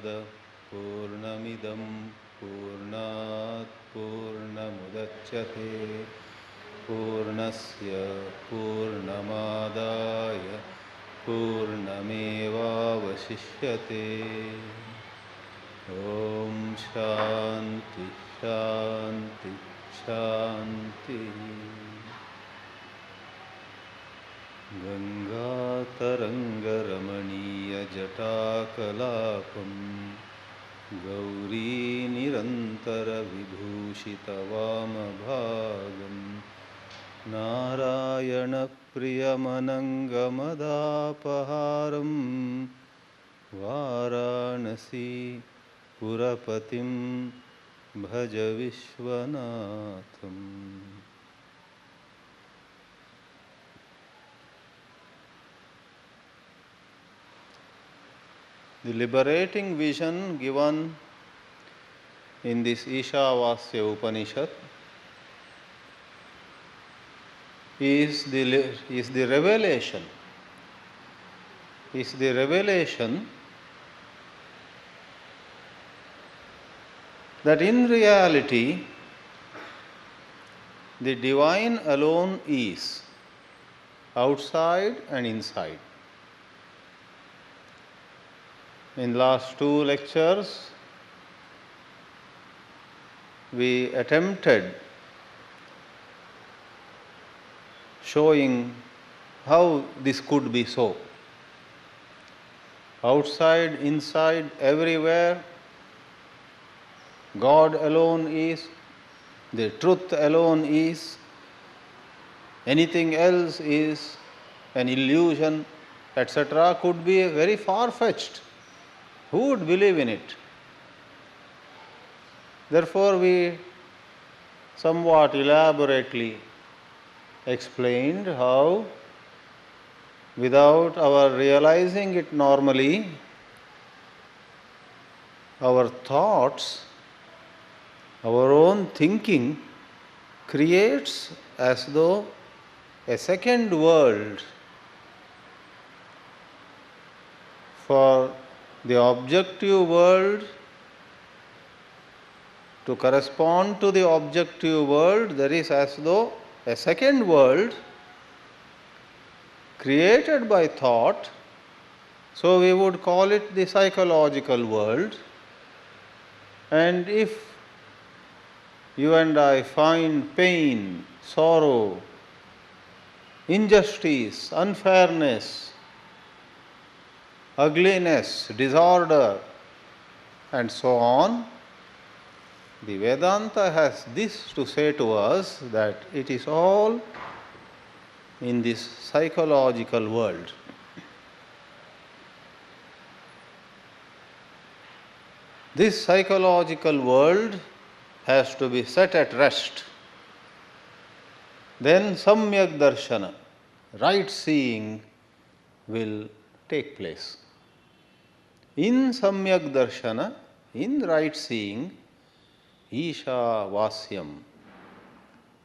पूर्णमिदं पूर्णात् पूर्णमुदच्यते पूर्णस्य पूर्णमादाय पूर्णमेवावशिष्यते। ओम शांति शांति शांति। गंगातरंगरमणीयजटाकलापं गौरीनिरन्तरविभूषितवामभागं नारायणप्रियमनङ्गमदापहारं वाराणसी पुरपतिं भज विश्वनाथम्। The liberating vision given in this Ishavasya Upanishad is the revelation that in reality the divine alone is outside and inside. In last two lectures we attempted showing how this could be so. Outside, inside, everywhere, God alone is, the truth alone is, anything else is an illusion, etc. could be very far-fetched. Who would believe in it? Therefore, we somewhat elaborately explained how, without our realizing it normally, our thoughts, our own thinking creates as though a second world for the objective world to correspond to the objective world. There is as though a second world created by thought, so we would call it the psychological world. And if you and I find pain, sorrow, injustice, unfairness, ugliness, disorder, and so on, the Vedanta has this to say to us, that it is all in this psychological world. This psychological world has to be set at rest. Then Samyak Darshana, right seeing, will take place. In Samyak Darshana, in right seeing, Isha Vasyam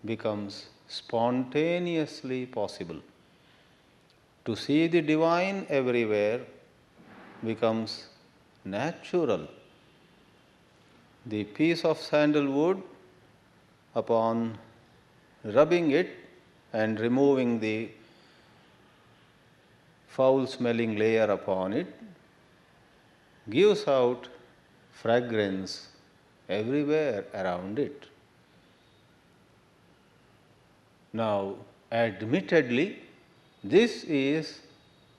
becomes spontaneously possible. To see the divine everywhere becomes natural. The piece of sandalwood, upon rubbing it and removing the foul-smelling layer upon it, gives out fragrance everywhere around it. Now, admittedly, this is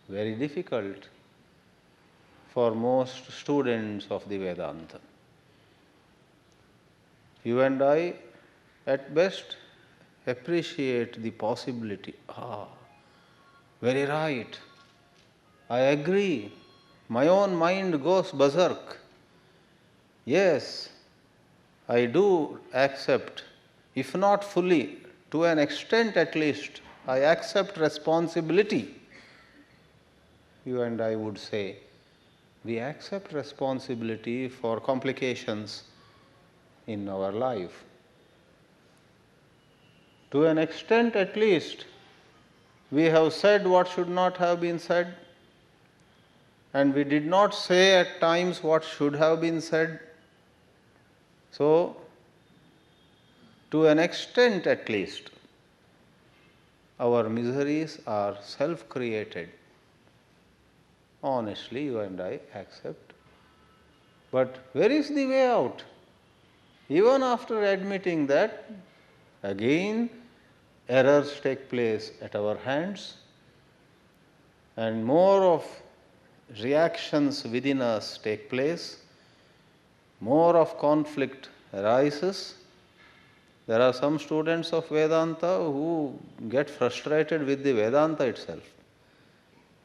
very difficult for most students of the Vedanta. You and I, at best, appreciate the possibility. Very right. I agree. My own mind goes berserk. Yes, I do accept, if not fully, to an extent at least, I accept responsibility. You and I would say, we accept responsibility for complications in our life. To an extent at least, we have said what should not have been said. and we did not say at times what should have been said. So, to an extent at least, our miseries are self-created. Honestly, you and I accept. But where is the way out? Even after admitting that, again errors take place at our hands, and more of reactions within us take place, more of conflict arises. There are some students of Vedanta who get frustrated with the Vedanta itself.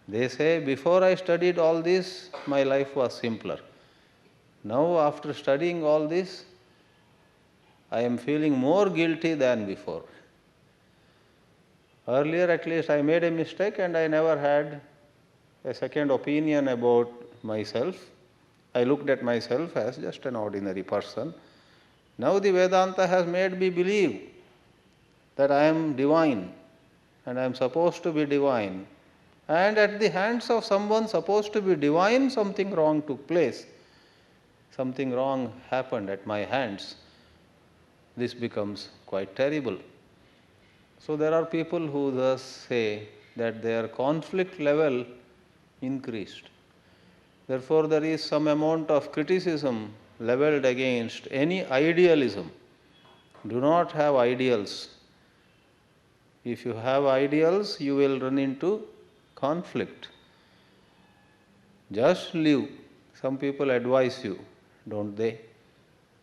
They say, before I studied all this, my life was simpler. Now, after studying all this, I am feeling more guilty than before. Earlier, at least, I made a mistake and I never had a second opinion about myself. I looked at myself as just an ordinary person. Now, the Vedanta has made me believe that I am divine and I am supposed to be divine. And at the hands of someone supposed to be divine, something wrong took place. Something wrong happened at my hands. This becomes quite terrible. So there are people who thus say that their conflict level increased. Therefore, there is some amount of criticism leveled against any idealism. Do not have ideals. If you have ideals, you will run into conflict. Just live. Some people advise you, don't they?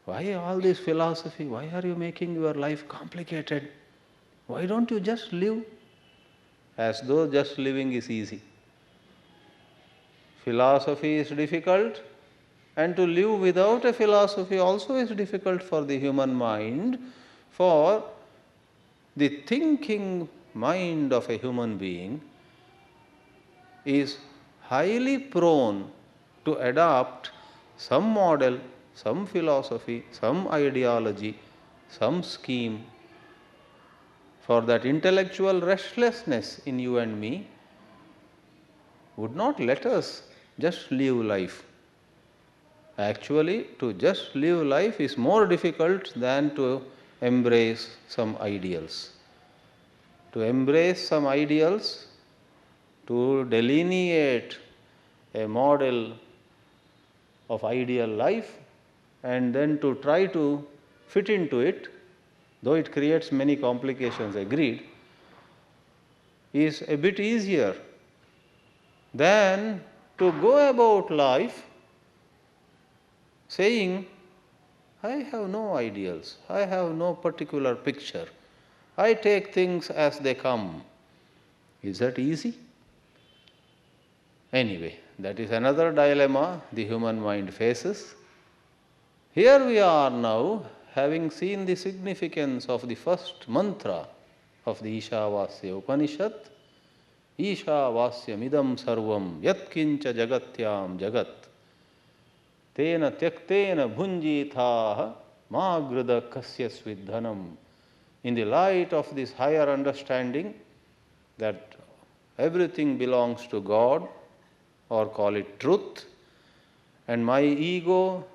Why all this philosophy? Why are you making your life complicated? Why don't you just live? As though just living is easy. Philosophy is difficult, and to live without a philosophy also is difficult for the human mind, for the thinking mind of a human being is highly prone to adopt some model, some philosophy, some ideology, some scheme. For that intellectual restlessness in you and me would not let us just live life. Actually, to just live life is more difficult than to embrace some ideals. To embrace some ideals, to delineate a model of ideal life, and then to try to fit into it, though it creates many complications, agreed, is a bit easier than to go about life saying, I have no ideals, I have no particular picture, I take things as they come. Is that easy? Anyway, that is another dilemma the human mind faces. Here we are now, having seen the significance of the first mantra of the Ishavasya Upanishad, Ishavasyamidam sarvam yatkincha jagatyam jagat tena tyaktena bhunjithaha magrada kasya svidhanam. In the light of this higher understanding that everything belongs to God, or call it truth, and my ego,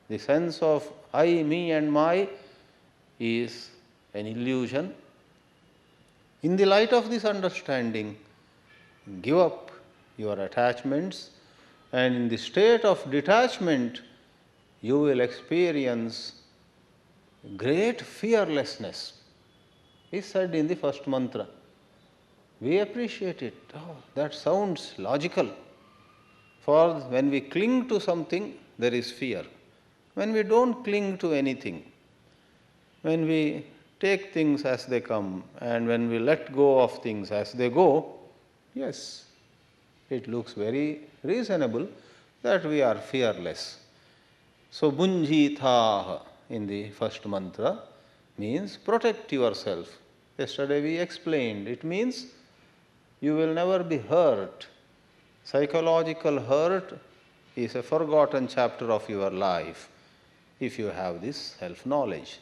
the sense of I, me and my, is an illusion. In the light of this understanding, give up your attachments, and in the state of detachment, you will experience great fearlessness, is said in the first mantra. We appreciate it. Oh, that sounds logical. For when we cling to something, there is fear. When we don't cling to anything, when we take things as they come, and when we let go of things as they go, yes, it looks very reasonable that we are fearless. So, bunjithaha in the first mantra means protect yourself. Yesterday we explained, it means you will never be hurt. Psychological hurt is a forgotten chapter of your life if you have this self-knowledge.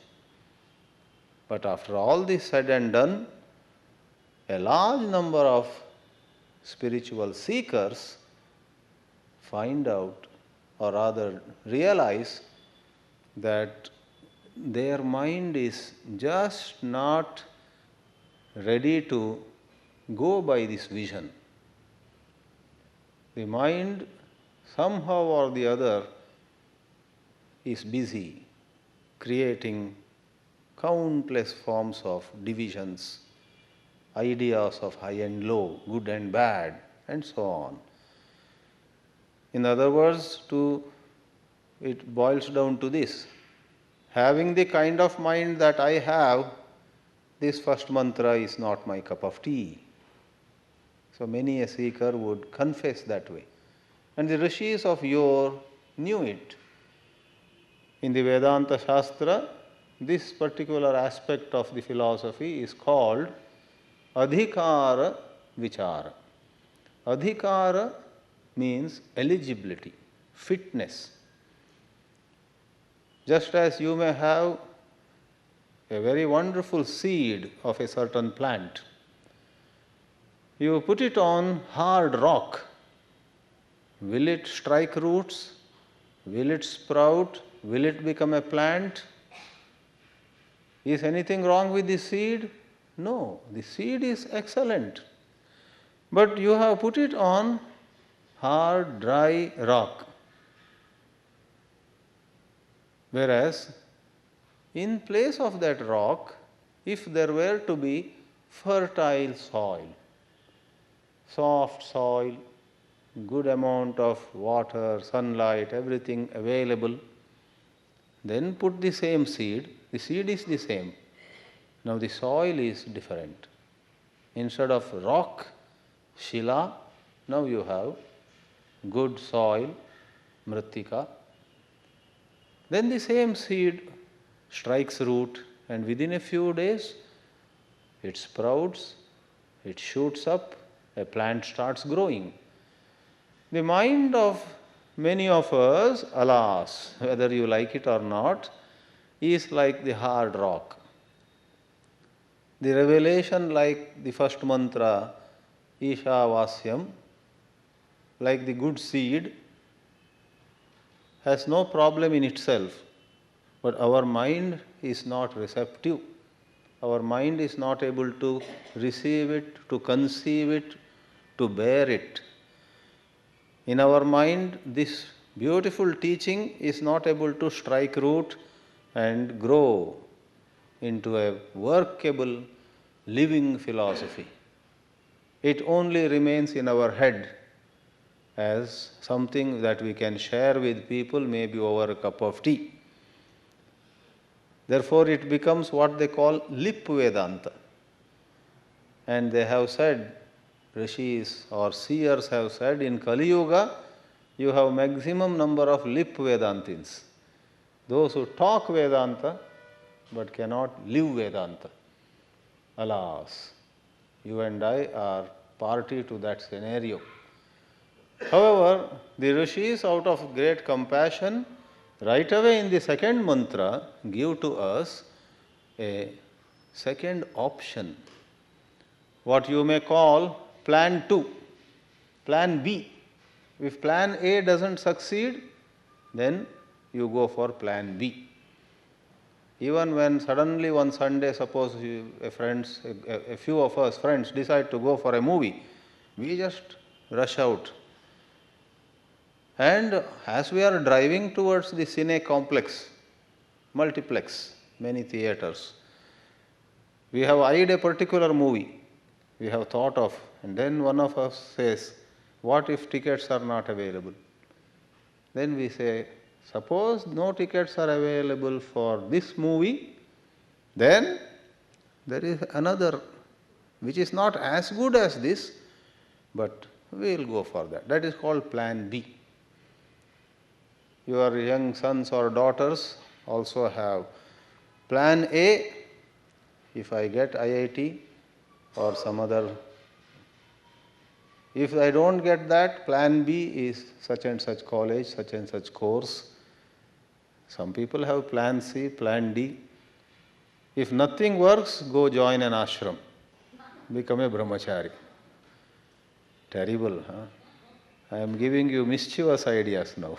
But after all this said and done, a large number of spiritual seekers find out, or rather realize, that their mind is just not ready to go by this vision. The mind, somehow or the other, is busy creating countless forms of divisions, ideas of high and low, good and bad, and so on. In other words, it boils down to this. Having the kind of mind that I have, this first mantra is not my cup of tea. So many a seeker would confess that way. And the rishis of yore knew it. In the Vedanta Shastra, this particular aspect of the philosophy is called adhikara vichara. Adhikara means eligibility, fitness. Just as you may have a very wonderful seed of a certain plant, you put it on hard rock. Will it strike roots? Will it sprout? Will it become a plant? Is anything wrong with the seed? No, the seed is excellent. But you have put it on hard, dry rock. Whereas, in place of that rock, if there were to be fertile soil, soft soil, good amount of water, sunlight, everything available, then put the same seed. The seed is the same. Now the soil is different. Instead of rock, shila, now you have good soil, mritika. Then the same seed strikes root, and within a few days it sprouts, it shoots up, a plant starts growing. The mind of many of us, alas, whether you like it or not, is like the hard rock. The revelation, like the first mantra, Ishavasyam, like the good seed, has no problem in itself, but our mind is not receptive. Our mind is not able to receive it, to conceive it, to bear it. In our mind, this beautiful teaching is not able to strike root and grow into a workable, living philosophy. It only remains in our head as something that we can share with people, maybe over a cup of tea. Therefore, it becomes what they call lip Vedanta. And they have said, rishis or seers have said, in Kali Yuga, you have maximum number of lip Vedantins. Those who talk Vedanta but cannot live Vedanta. Alas, you and I are party to that scenario. However, the rishis, out of great compassion, right away in the second mantra, give to us a second option, what you may call plan 2, plan B. If plan A doesn't succeed, then you go for plan B. Even when suddenly one Sunday, suppose a few of us friends decide to go for a movie, we just rush out. And as we are driving towards the cine complex, multiplex, many theatres, we have eyed a particular movie, we have thought of, and then one of us says, what if tickets are not available? Then we say, suppose no tickets are available for this movie, then there is another which is not as good as this, but we will go for that. That is called plan B. Your young sons or daughters also have plan A. If I get IIT or some other, if I don't get that, plan B is such and such college, such and such course. Some people have plan C, plan D. If nothing works, go join an ashram, become a brahmachari. Terrible, huh? I am giving you mischievous ideas now.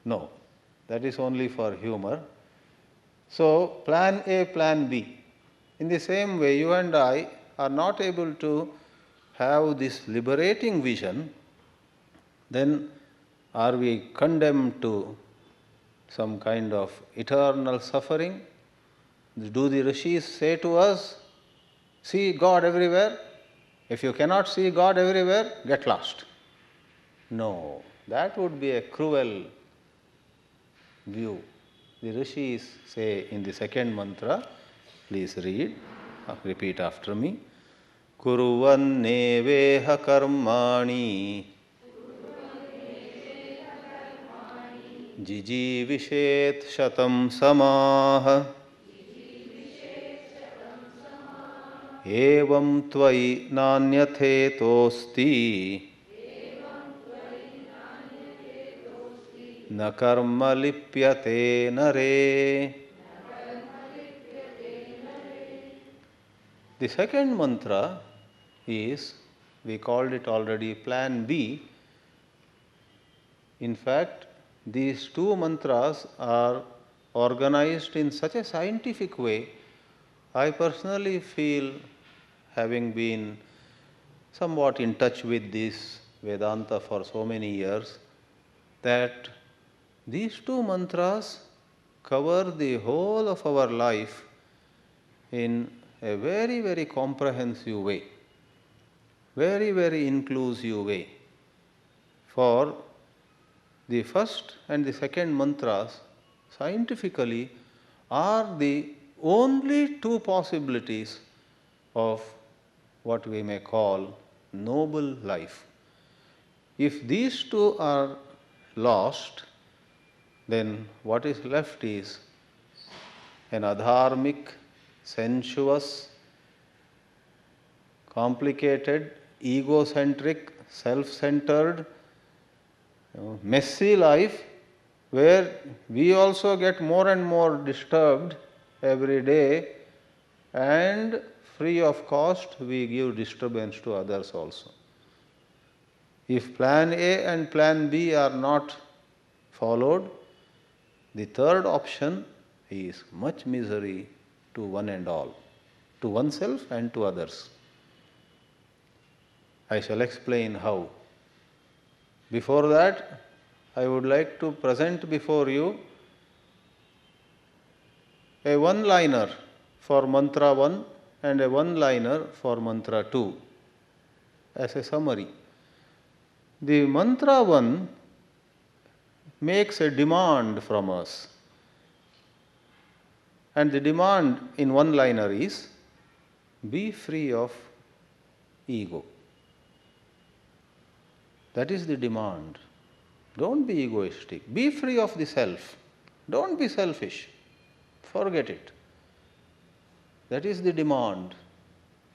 No, that is only for humor. So, plan A, plan B. In the same way, you and I are not able to have this liberating vision, then are we condemned to some kind of eternal suffering? Do the rishis say to us, see God everywhere? If you cannot see God everywhere, get lost. No, that would be a cruel view. The rishis say in the second mantra, please repeat after me. Kuruvanneveha karmani jijivishet shatam samah evam tvai nanyatetosti na karma lipyate nare. The second mantra is, we called it already plan B. In fact, these two mantras are organized in such a scientific way. I personally feel, having been somewhat in touch with this Vedanta for so many years, that these two mantras cover the whole of our life in a very, very comprehensive way, very, very inclusive way. For the first and the second mantras scientifically are the only two possibilities of what we may call noble life. If these two are lost, then what is left is an adharmic, sensuous, complicated, egocentric, self-centered, messy life, where we also get more and more disturbed every day, and free of cost we give disturbance to others also. If plan A and plan B are not followed, the third option is much misery to one and all, to oneself and to others. I shall explain how. Before that, I would like to present before you a one-liner for mantra 1 and a one-liner for mantra 2 as a summary. The mantra 1 makes a demand from us, and the demand in one-liner is, be free of ego. That is the demand. Don't be egoistic. Be free of the self. Don't be selfish. Forget it. That is the demand.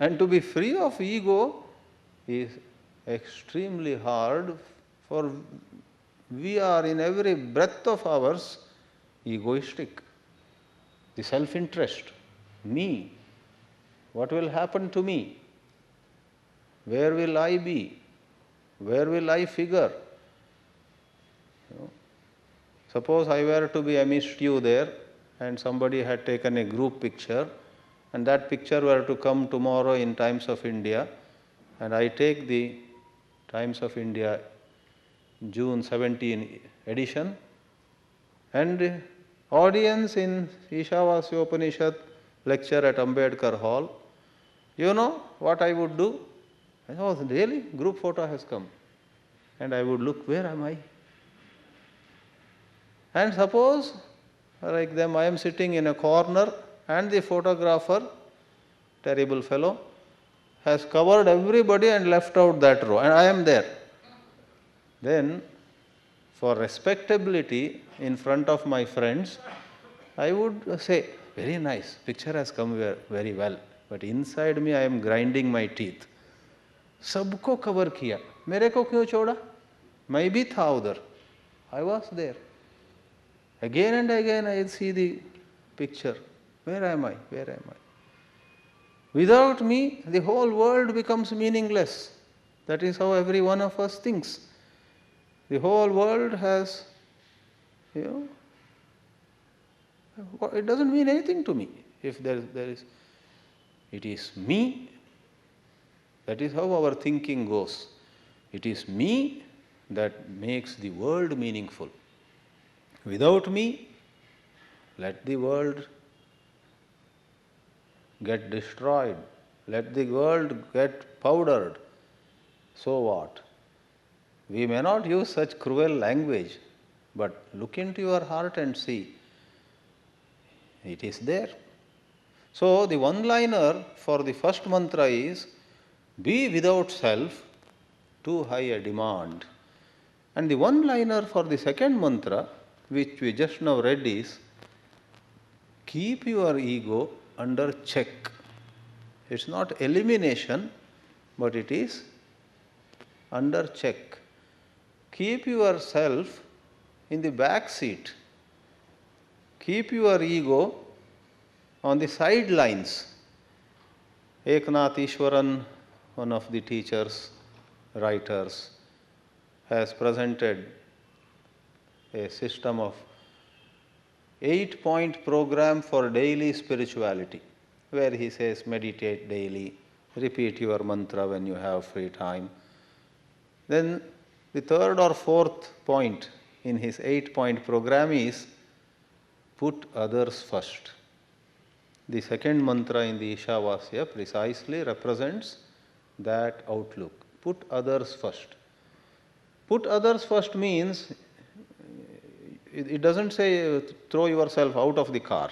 And to be free of ego is extremely hard, for we are in every breath of ours egoistic. The self-interest. Me. What will happen to me? Where will I be? Where will I figure? Suppose I were to be amidst you there, and somebody had taken a group picture, and that picture were to come tomorrow in Times of India, and I take the Times of India June 17 edition, and the audience in Ishavasya Upanishad lecture at Ambedkar Hall, you know what I would do? Oh, really? Group photo has come. And I would look, where am I? And suppose, like them, I am sitting in a corner, and the photographer, terrible fellow, has covered everybody and left out that row, and I am there. Then, for respectability in front of my friends, I would say, very nice, picture has come very well. But inside me, I am grinding my teeth. सबको cover किया, मेरे को क्यों छोड़ा? मैं भी था उधर. I was there. Again and again I see the picture. Where am I? Where am I? Without me, the whole world becomes meaningless. That is how every one of us thinks. The whole world has, it doesn't mean anything to me. If there is, it is me. That is how our thinking goes. It is me that makes the world meaningful. Without me, let the world get destroyed. Let the world get powdered. So what? We may not use such cruel language, but look into your heart and see. It is there. So the one-liner for the first mantra is, be without self, too high a demand. And the one-liner for the second mantra, which we just now read, is, keep your ego under check. It's not elimination, but it is under check. Keep yourself in the back seat. Keep your ego on the sidelines. Eknath Ishwaran, one of the teachers, writers, has presented a system of 8-point program for daily spirituality, where he says meditate daily, repeat your mantra when you have free time. Then the third or fourth point in his 8-point program is put others first. The second mantra in the Ishavasya precisely represents that outlook. Put others first. Put others first means, it doesn't say throw yourself out of the car.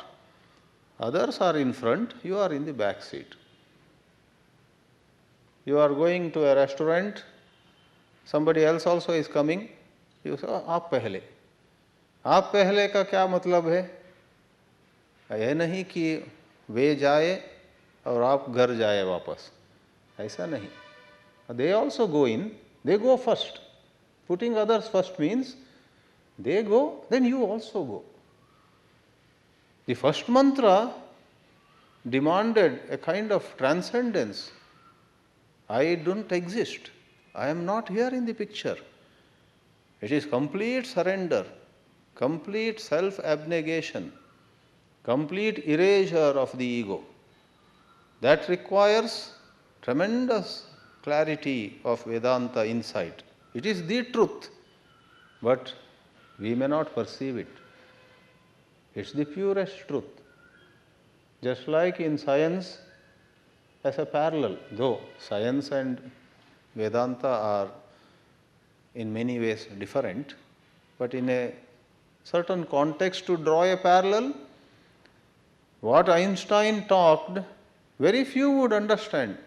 Others are in front, you are in the back seat. You are going to a restaurant, somebody else also is coming, you say, आप पहले. आप पहले का क्या मतलब है? यह नहीं कि वे जाए और आप घर जाए वापस. ऐसा नहीं. They also go in, they go first. Putting others first means they go, then you also go. The first mantra demanded a kind of transcendence. I don't exist. I am not here in the picture. It is complete surrender, complete self-abnegation, complete erasure of the ego. That requires tremendous clarity of Vedanta insight. It is the truth, but we may not perceive it. It's the purest truth. Just like in science, as a parallel, though science and Vedanta are in many ways different, but in a certain context to draw a parallel, what Einstein talked, very few would understand.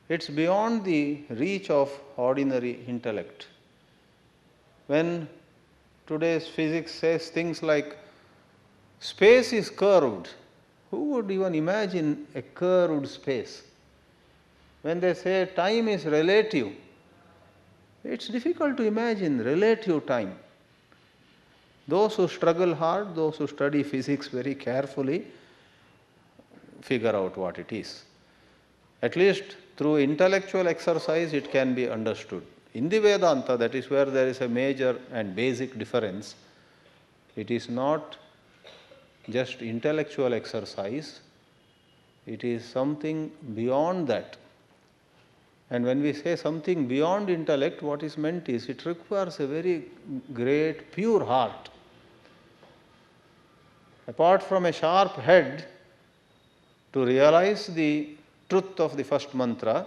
It's beyond the reach of ordinary intellect. When today's physics says things like space is curved, who would even imagine a curved space? When they say time is relative, it's difficult to imagine relative time. Those who struggle hard, those who study physics very carefully, figure out what it is. At least through intellectual exercise it can be understood. In the Vedanta, that is where there is a major and basic difference. It is not just intellectual exercise, it is something beyond that. And when we say something beyond intellect, what is meant is it requires a very great, pure heart. Apart from a sharp head, to realize the truth of the first mantra,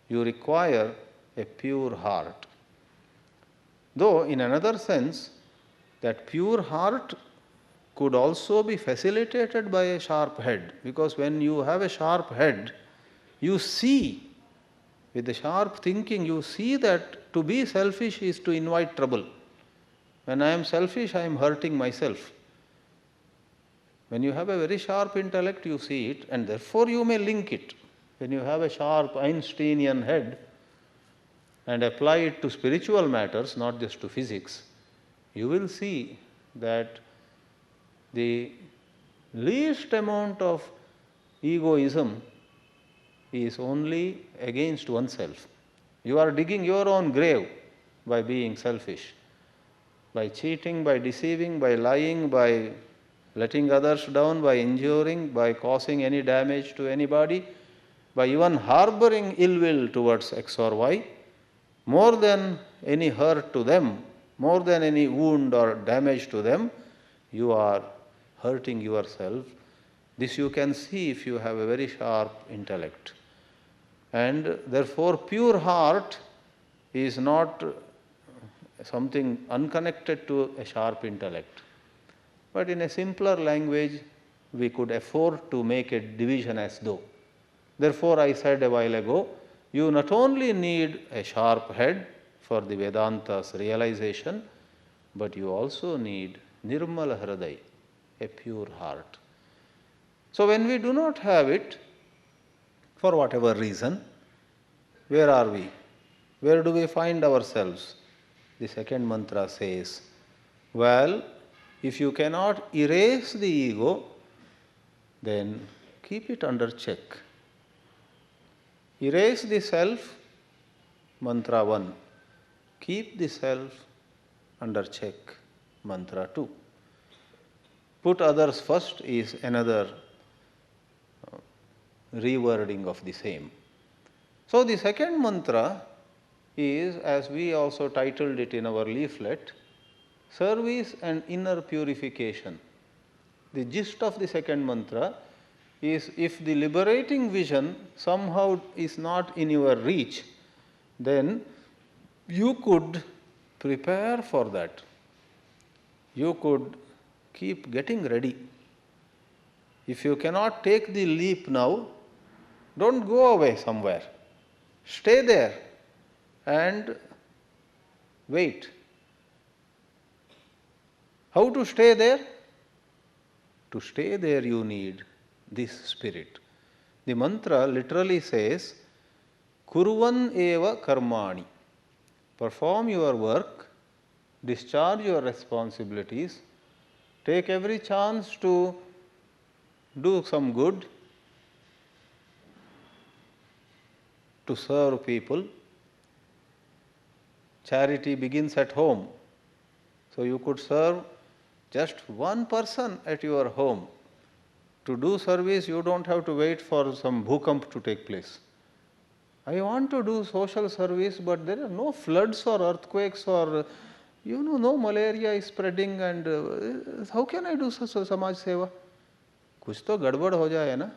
you require a pure heart. Though, in another sense, that pure heart could also be facilitated by a sharp head, because when you have a sharp head, you see, with the sharp thinking, you see that to be selfish is to invite trouble. When I am selfish, I am hurting myself. When you have a very sharp intellect, you see it, and therefore you may link it. When you have a sharp Einsteinian head and apply it to spiritual matters, not just to physics, you will see that the least amount of egoism is only against oneself. You are digging your own grave by being selfish, by cheating, by deceiving, by lying, by letting others down, by injuring, by causing any damage to anybody, by even harboring ill will towards X or Y. More than any hurt to them, more than any wound or damage to them, you are hurting yourself. This you can see if you have a very sharp intellect. And therefore, pure heart is not something unconnected to a sharp intellect. But in a simpler language, we could afford to make a division as though. Therefore, I said a while ago, you not only need a sharp head for the Vedanta's realization, but you also need Nirmala Hriday, a pure heart. So, when we do not have it, for whatever reason, where are we? Where do we find ourselves? The second mantra says, well, if you cannot erase the ego, then keep it under check. Erase the self, mantra 1. Keep the self under check, mantra 2. Put others first is another rewording of the same. So, the second mantra is, as we also titled it in our leaflet, service and inner purification. The gist of the second mantra is, if the liberating vision somehow is not in your reach, then you could prepare for that. You could keep getting ready. If you cannot take the leap now, don't go away somewhere. Stay there and wait. How to stay there? To stay there, you need this spirit. The mantra literally says, Kurvan eva karmani. Perform your work, discharge your responsibilities, take every chance to do some good, to serve people. Charity begins at home. So you could serve just one person at your home. To do service, you don't have to wait for some bhukamp to take place. I want to do social service, but there are no floods or earthquakes or, no malaria is spreading, and how can I do samaj seva? Kuch to gadbad ho jaye na?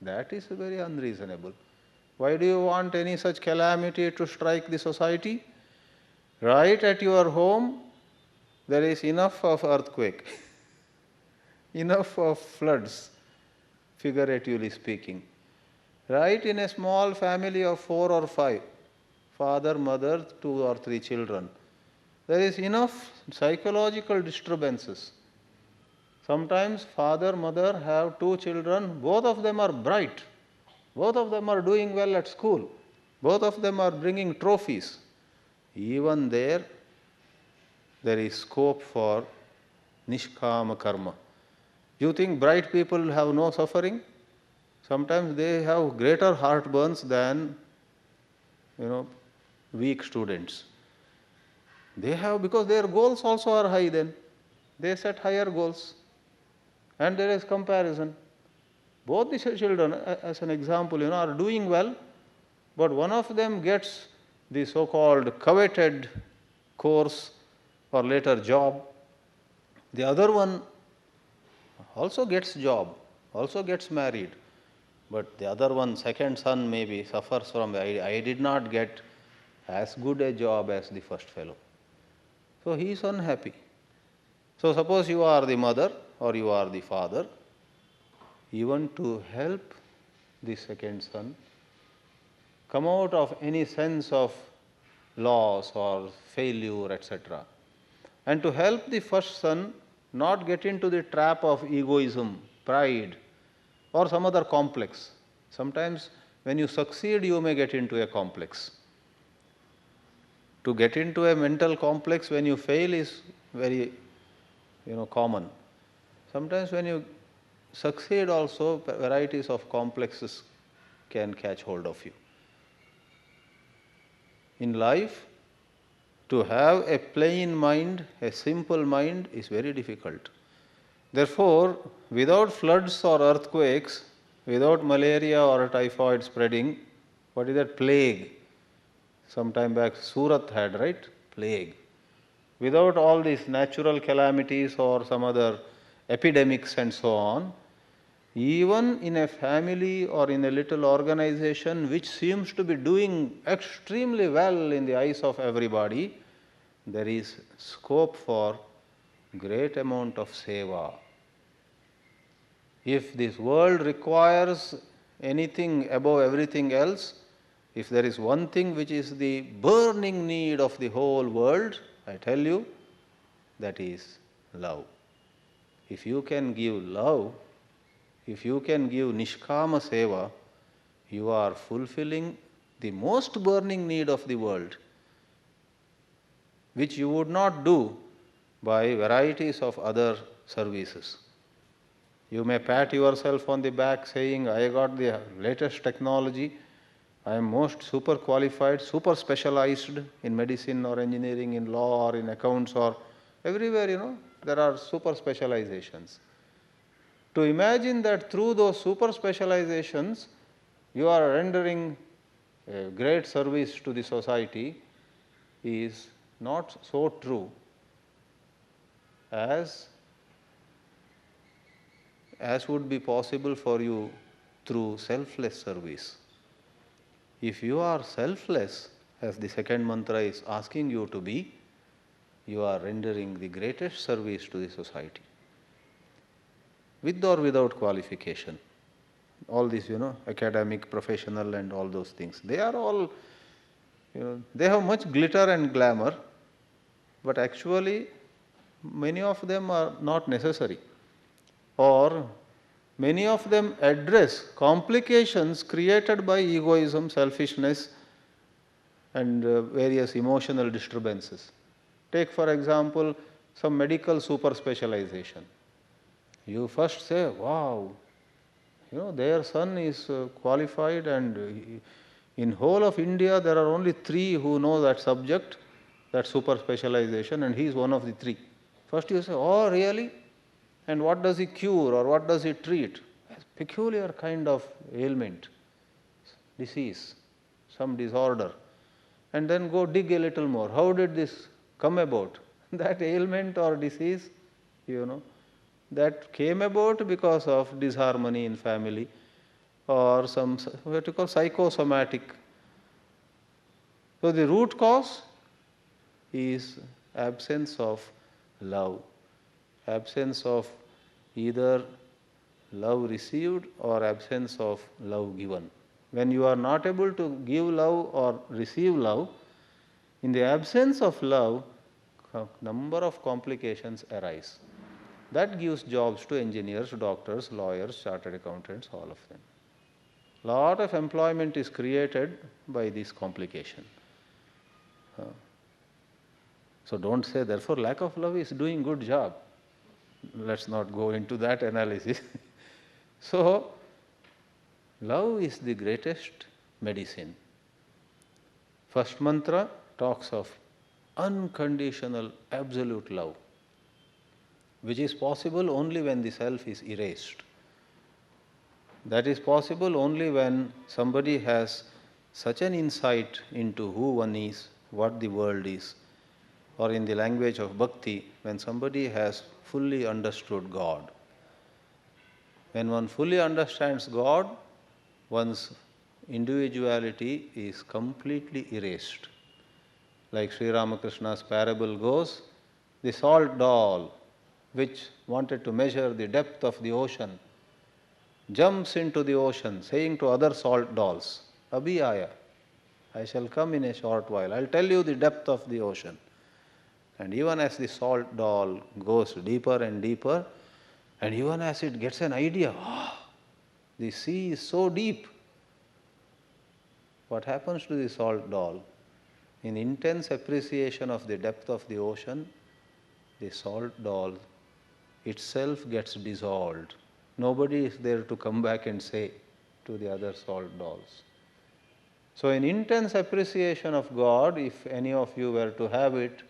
That is very unreasonable. Why do you want any such calamity to strike the society? Right at your home, there is enough of earthquake, enough of floods, figuratively speaking. Right in a small family of 4 or 5, father, mother, 2 or 3 children, there is enough psychological disturbances. Sometimes father, mother have 2 children, both of them are bright, both of them are doing well at school, both of them are bringing trophies. Even there is scope for nishkama karma. You think bright people have no suffering? Sometimes they have greater heartburns than, weak students. They have, because their goals also are high then. They set higher goals. And there is comparison. Both the children, as an example, are doing well, but one of them gets the so-called coveted course or later job. The other one also gets job, also gets married, but the other one, second son, maybe suffers from, I did not get as good a job as the first fellow. So he is unhappy. So suppose you are the mother or you are the father, even to help the second son come out of any sense of loss or failure, etc., and to help the first son not get into the trap of egoism, pride, or some other complex. Sometimes when you succeed, you may get into a complex. To get into a mental complex when you fail is very, common. Sometimes when you succeed also, varieties of complexes can catch hold of you. in life, to have a plain mind, a simple mind is very difficult. Therefore, without floods or earthquakes, without malaria or typhoid spreading, what is that? Plague. Some time back Surat had, right? Plague. Without all these natural calamities or some other epidemics and so on, even in a family or in a little organization which seems to be doing extremely well in the eyes of everybody, there is scope for great amount of seva. If this world requires anything above everything else, if there is one thing which is the burning need of the whole world, I tell you, that is love. If you can give love, if you can give Nishkama Seva, you are fulfilling the most burning need of the world, which you would not do by varieties of other services. You may pat yourself on the back saying, I got the latest technology, I am most super qualified, super specialized in medicine or engineering, in law or in accounts or everywhere, there are super specializations. To imagine that through those super specializations, you are rendering a great service to the society is not so true as would be possible for you through selfless service. If you are selfless, as the second mantra is asking you to be, you are rendering the greatest service to the society, with or without qualification. All these, academic, professional and all those things, they are all, they have much glitter and glamour, but actually many of them are not necessary, or many of them address complications created by egoism, selfishness and various emotional disturbances. Take for example some medical super specialization. You first say, wow, their son is qualified and in whole of India there are only 3 who know that subject, that super specialization, and he is one of the 3. First you say, oh really? And what does he cure or what does he treat? A peculiar kind of ailment, disease, some disorder. And then go dig a little more. How did this come about? That ailment or disease, that came about because of disharmony in family or some what you call psychosomatic. So the root cause is absence of love, absence of either love received or absence of love given. When you are not able to give love or receive love, in the absence of love, a number of complications arise. That gives jobs to engineers, doctors, lawyers, chartered accountants, all of them. Lot of employment is created by this complication. So don't say, therefore lack of love is doing good job. Let's not go into that analysis. So, love is the greatest medicine. First mantra talks of unconditional, absolute love, which is possible only when the self is erased. That is possible only when somebody has such an insight into who one is, what the world is, or in the language of bhakti, when somebody has fully understood God. When one fully understands God, one's individuality is completely erased. Like Sri Ramakrishna's parable goes, the salt doll, which wanted to measure the depth of the ocean, jumps into the ocean, saying to other salt dolls, Abhi aaya, I shall come in a short while, I'll tell you the depth of the ocean. And even as the salt doll goes deeper and deeper, and even as it gets an idea, the sea is so deep. What happens to the salt doll? In intense appreciation of the depth of the ocean, the salt doll itself gets dissolved. Nobody is there to come back and say to the other salt dolls. So an intense appreciation of God, if any of you were to have it,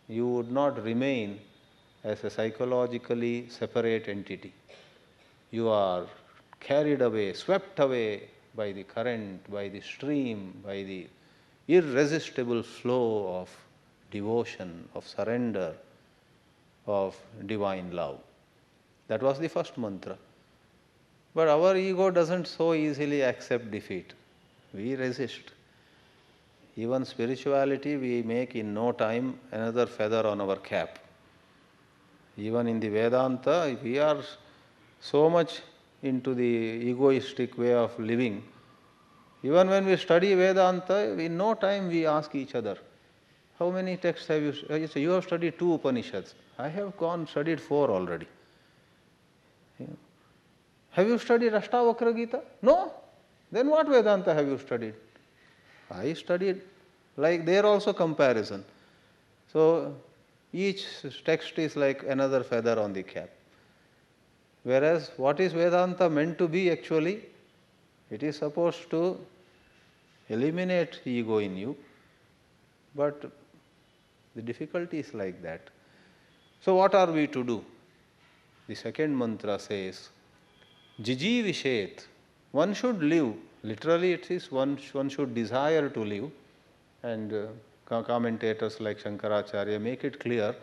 you would not remain as a psychologically separate entity. You are carried away, swept away by the current, by the stream, by the irresistible flow of devotion, of surrender, of divine love. That was the first mantra. But our ego doesn't so easily accept defeat. We resist. Even spirituality, we make in no time another feather on our cap. Even in the Vedanta, we are so much into the egoistic way of living. Even when we study Vedanta, in no time we ask each other, how many texts have you studied? You say, you have studied 2 Upanishads. I have studied 4 already. Have you studied Ashtavakra Gita? No. Then what Vedanta have you studied? I studied. Like there also comparison. So each text is like another feather on the cap. Whereas what is Vedanta meant to be actually? It is supposed to eliminate ego in you, but the difficulty is like that. So what are we to do? The second mantra says, Jijivishet. One should live. Literally it is one should desire to live. And commentators like Shankaracharya make it clear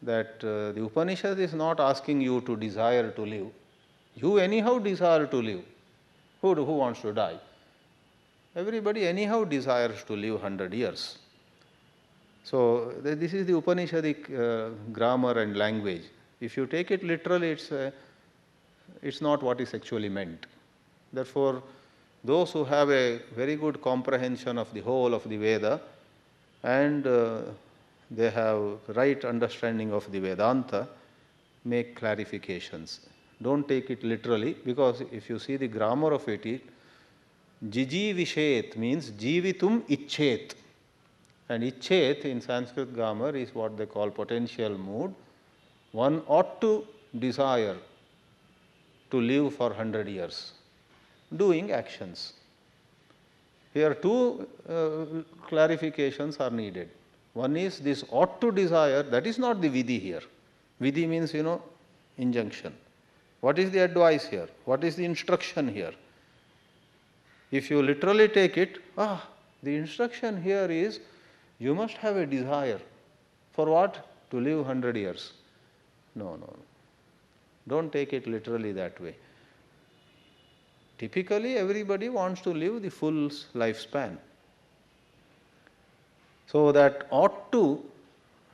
that the Upanishad is not asking you to desire to live. You anyhow desire to live. Who wants to die? Everybody anyhow desires to live 100 years. So this is the Upanishadic grammar and language. If you take it literally, it's not what is actually meant. Therefore, those who have a very good comprehension of the whole of the Veda and they have right understanding of the Vedanta, make clarifications. Don't take it literally, because if you see the grammar of it, Jijivishet means Jivitum Icchet. And Icchet in Sanskrit grammar is what they call potential mood. One ought to desire to live for 100 years, doing actions. Here 2 clarifications are needed. One is this ought to desire, that is not the vidhi here. Vidhi means, injunction. What is the advice here? What is the instruction here? If you literally take it, the instruction here is you must have a desire. For what? To live 100 years. No. Don't take it literally that way. Typically, everybody wants to live the full lifespan. So that ought to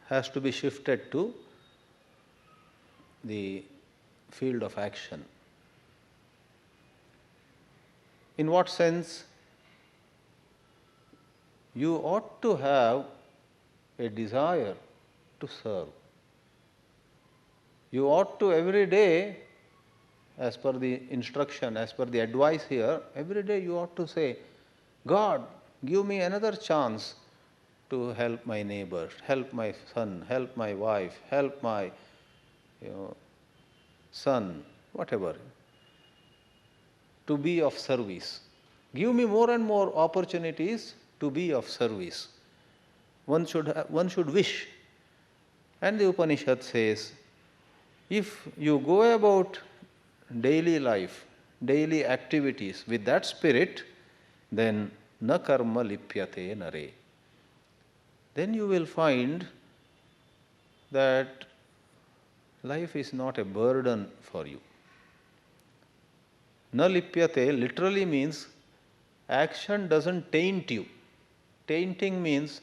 has to be shifted to the field of action. In what sense? You ought to have a desire to serve. You ought to every day, as per the instruction, as per the advice here, every day you ought to say, God, give me another chance to help my neighbor, help my son, help my wife, help my son, whatever, to be of service. Give me more and more opportunities to be of service. One should wish. And the Upanishad says, if you go about daily life, daily activities with that spirit, then na karma lipyate nare. Then you will find that life is not a burden for you. Na lipyate literally means action doesn't taint you. Tainting means,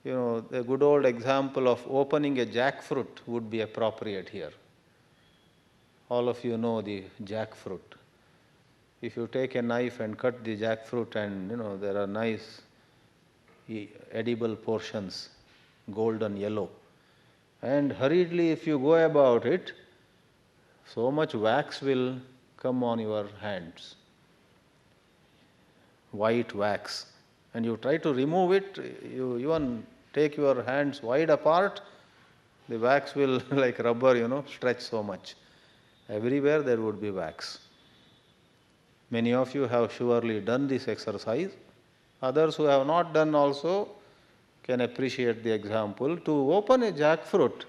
the good old example of opening a jackfruit would be appropriate here. All of you know the jackfruit. If you take a knife and cut the jackfruit and, there are nice edible portions, golden yellow, and hurriedly if you go about it, so much wax will come on your hands, white wax, and you try to remove it, you even take your hands wide apart, the wax will like rubber, stretch so much. Everywhere there would be wax. Many of you have surely done this exercise. Others who have not done also can appreciate the example. To open a jackfruit,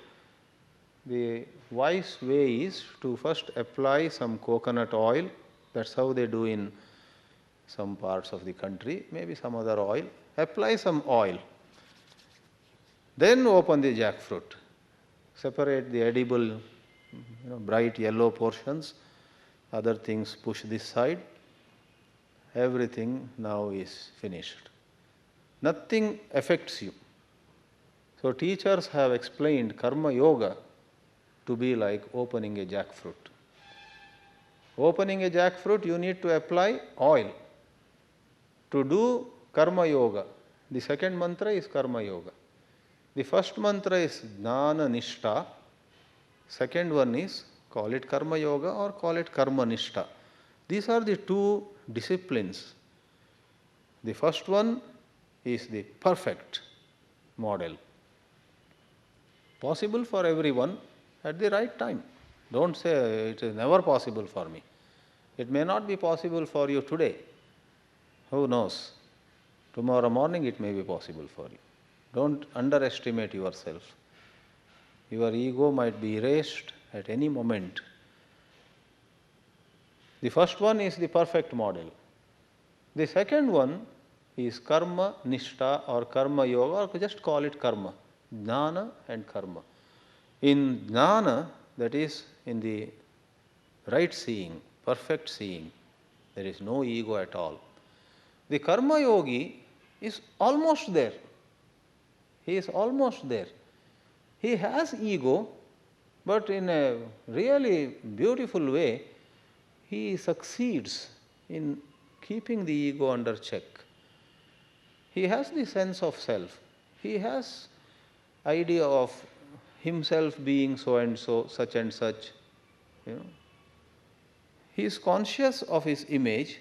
the wise way is to first apply some coconut oil. That's how they do in some parts of the country, maybe some other oil. Apply some oil. Then open the jackfruit. Separate the edible, bright yellow portions. Other things push this side. Everything now is finished. Nothing affects you. So teachers have explained karma yoga to be like opening a jackfruit. Opening a jackfruit, you need to apply oil. To do karma yoga, the second mantra is karma yoga. The first mantra is jnana nishta. Second one is, call it karma yoga or call it karma nishta. These are the two disciplines. The first one is the perfect model. Possible for everyone at the right time. Don't say it is never possible for me. It may not be possible for you today. Who knows? Tomorrow morning it may be possible for you. Don't underestimate yourself. Your ego might be erased at any moment. The first one is the perfect model. The second one is karma nishta or karma yoga, or just call it karma, jnana and karma. In jnana, that is in the right seeing, perfect seeing, there is no ego at all. The karma yogi is almost there. He is almost there. He has ego, but in a really beautiful way, he succeeds in keeping the ego under check. He has the sense of self. He has idea of himself being so and so, such and such. He is conscious of his image,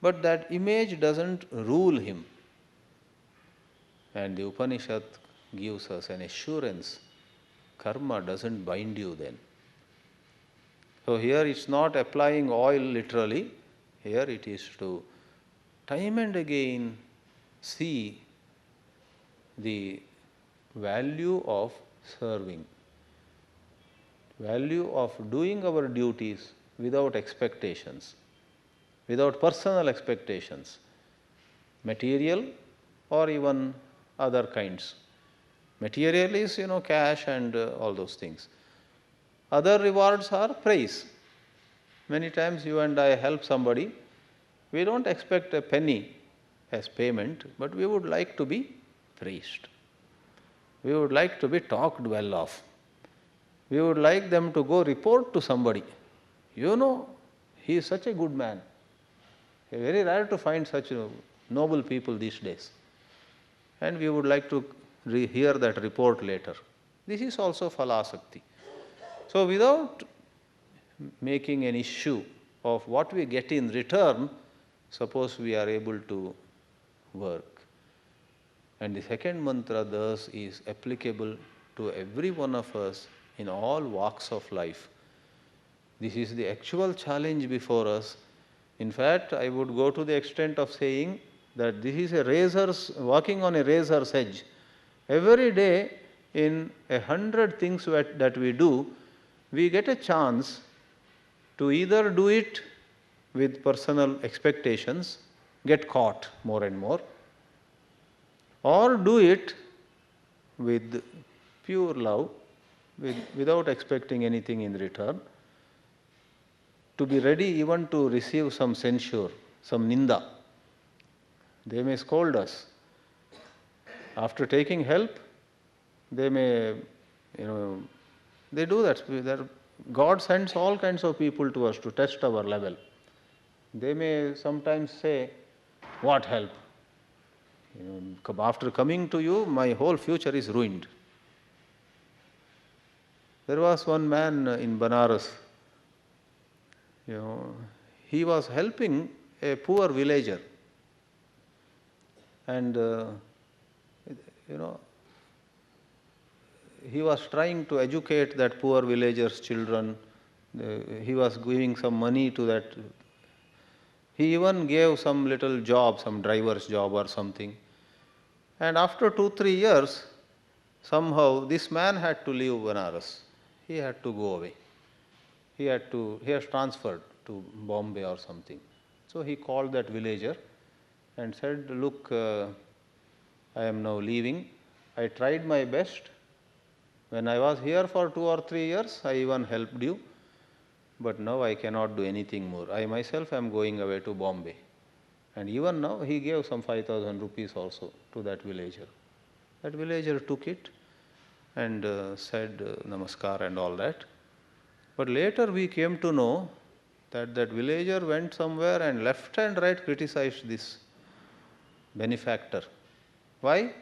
but that image doesn't rule him. And the Upanishad gives us an assurance, karma doesn't bind you then. So here it's not applying oil literally, here it is to time and again see the value of serving, value of doing our duties without expectations, without personal expectations, material or even other kinds. Material is, cash and all those things. Other rewards are praise. Many times you and I help somebody, we don't expect a penny as payment, but we would like to be praised. We would like to be talked well of. We would like them to go report to somebody. He is such a good man. It's very rare to find such noble people these days. And we would like to hear that report later. This is also phalasakti. So without making an issue of what we get in return, suppose we are able to work. And the second mantra thus is applicable to every one of us in all walks of life. This is the actual challenge before us. In fact, I would go to the extent of saying that this is walking on a razor's edge. Every day in 100 things that we do, we get a chance to either do it with personal expectations, get caught more and more, or do it with pure love, without expecting anything in return, to be ready even to receive some censure, some ninda. They may scold us. After taking help, they may, they do that. God sends all kinds of people to us to test our level. They may sometimes say, what help? After coming to you, my whole future is ruined. There was one man in Banaras, he was helping a poor villager. And, he was trying to educate that poor villager's children. He was giving some money to that He even gave some little job, some driver's job or something. And after 2, 3 years, somehow this man had to leave Banaras. He had to go away. He has transferred to Bombay or something. So he called that villager and said, look, I am now leaving. I tried my best. When I was here for 2 or 3 years, I even helped you. But now I cannot do anything more. I myself am going away to Bombay. And even now he gave some 5,000 rupees also to that villager. That villager took it and said namaskar and all that. But later we came to know that that villager went somewhere and left and right criticized this benefactor. Why?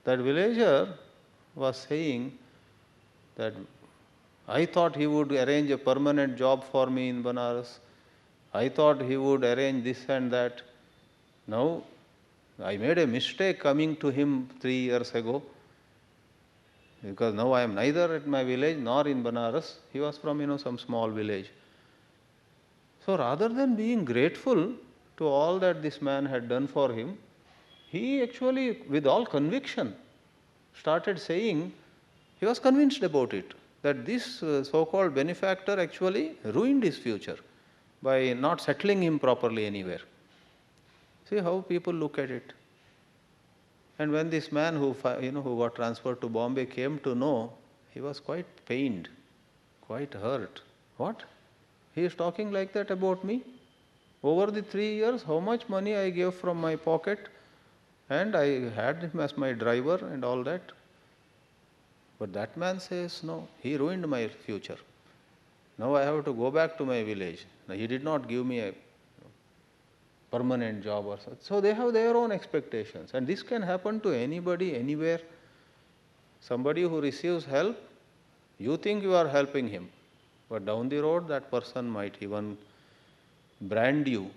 That villager was saying that I thought he would arrange a permanent job for me in Banaras. I thought he would arrange this and that. Now, I made a mistake coming to him 3 years ago, because now I am neither at my village nor in Banaras. He was from some small village. So rather than being grateful to all that this man had done for him, he actually, with all conviction, started saying, he was convinced about it, that this so-called benefactor actually ruined his future by not settling him properly anywhere. See how people look at it. And when this man who got transferred to Bombay came to know, he was quite pained, quite hurt. What? He is talking like that about me? Over the 3 years, how much money I gave from my pocket, and I had him as my driver and all that. But that man says, no, he ruined my future. Now I have to go back to my village. Now, he did not give me a permanent job or such. So they have their own expectations. And this can happen to anybody, anywhere. Somebody who receives help, you think you are helping him. But down the road, that person might even brand you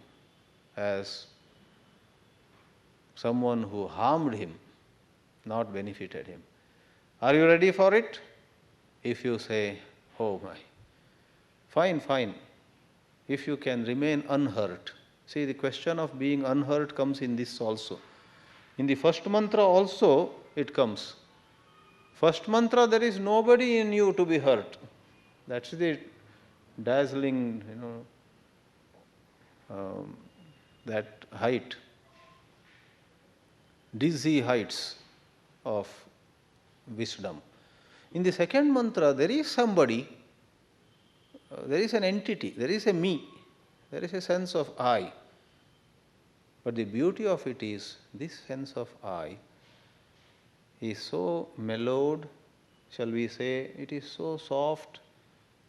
as someone who harmed him, not benefited him. Are you ready for it? If you say, oh my, fine, fine. If you can remain unhurt. See, the question of being unhurt comes in this also. In the first mantra also it comes. First mantra, there is nobody in you to be hurt. That's the dazzling, that height, dizzy heights of wisdom. In the second mantra, there is somebody, there is an entity, there is a me, there is a sense of I. But the beauty of it is, this sense of I is so mellowed, shall we say, it is so soft,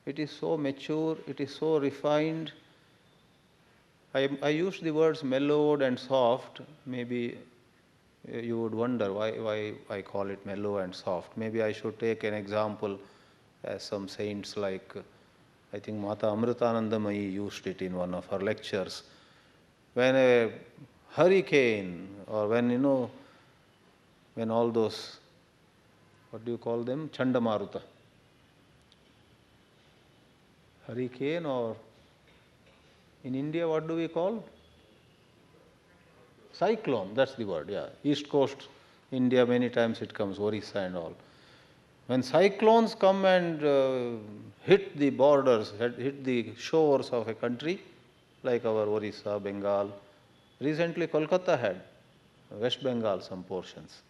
it is so mature, it is so refined. I use the words mellowed and soft. Maybe you would wonder why I call it mellow and soft. Maybe I should take an example as some saints like, I think Mata Amritanandamayi used it in one of her lectures. When a hurricane, or when all those, what do you call them? Chandamaruta. Hurricane, or in India, what do we call? Cyclone, that's the word, yeah. East coast, India, many times it comes, Orissa and all. When cyclones come and hit the borders, hit the shores of a country, like our Orissa, Bengal, recently Kolkata had, West Bengal, some portions.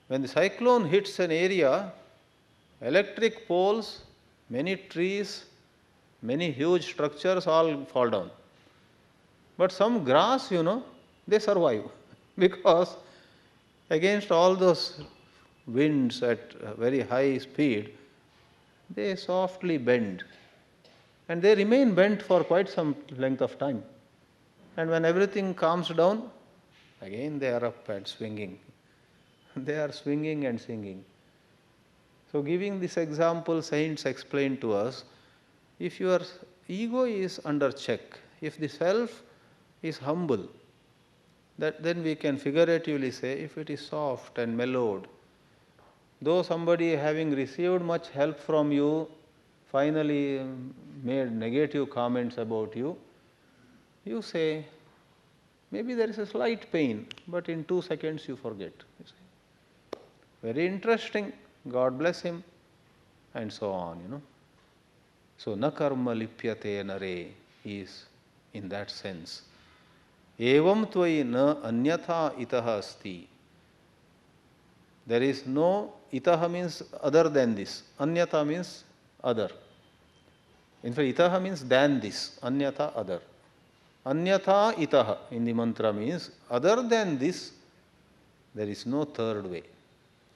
When the cyclone hits an area, electric poles, many trees, many huge structures all fall down. But some grass, they survive because against all those winds at very high speed, they softly bend. And they remain bent for quite some length of time. And when everything calms down, again they are up and swinging. They are swinging and singing. So giving this example, saints explain to us, if your ego is under check, if the self is humble, then we can figuratively say, if it is soft and mellowed, though somebody having received much help from you finally made negative comments about you, you say, maybe there is a slight pain, but in 2 seconds you forget. You say, very interesting, God bless him, and so on. So, na karma lipyate nare is in that sense. Evam tvai na anyatha itaha asti. There is no, itaha means other than this, anyatha means other. In fact, itaha means than this, anyatha other. Anyatha itaha in the mantra means other than this, there is no third way.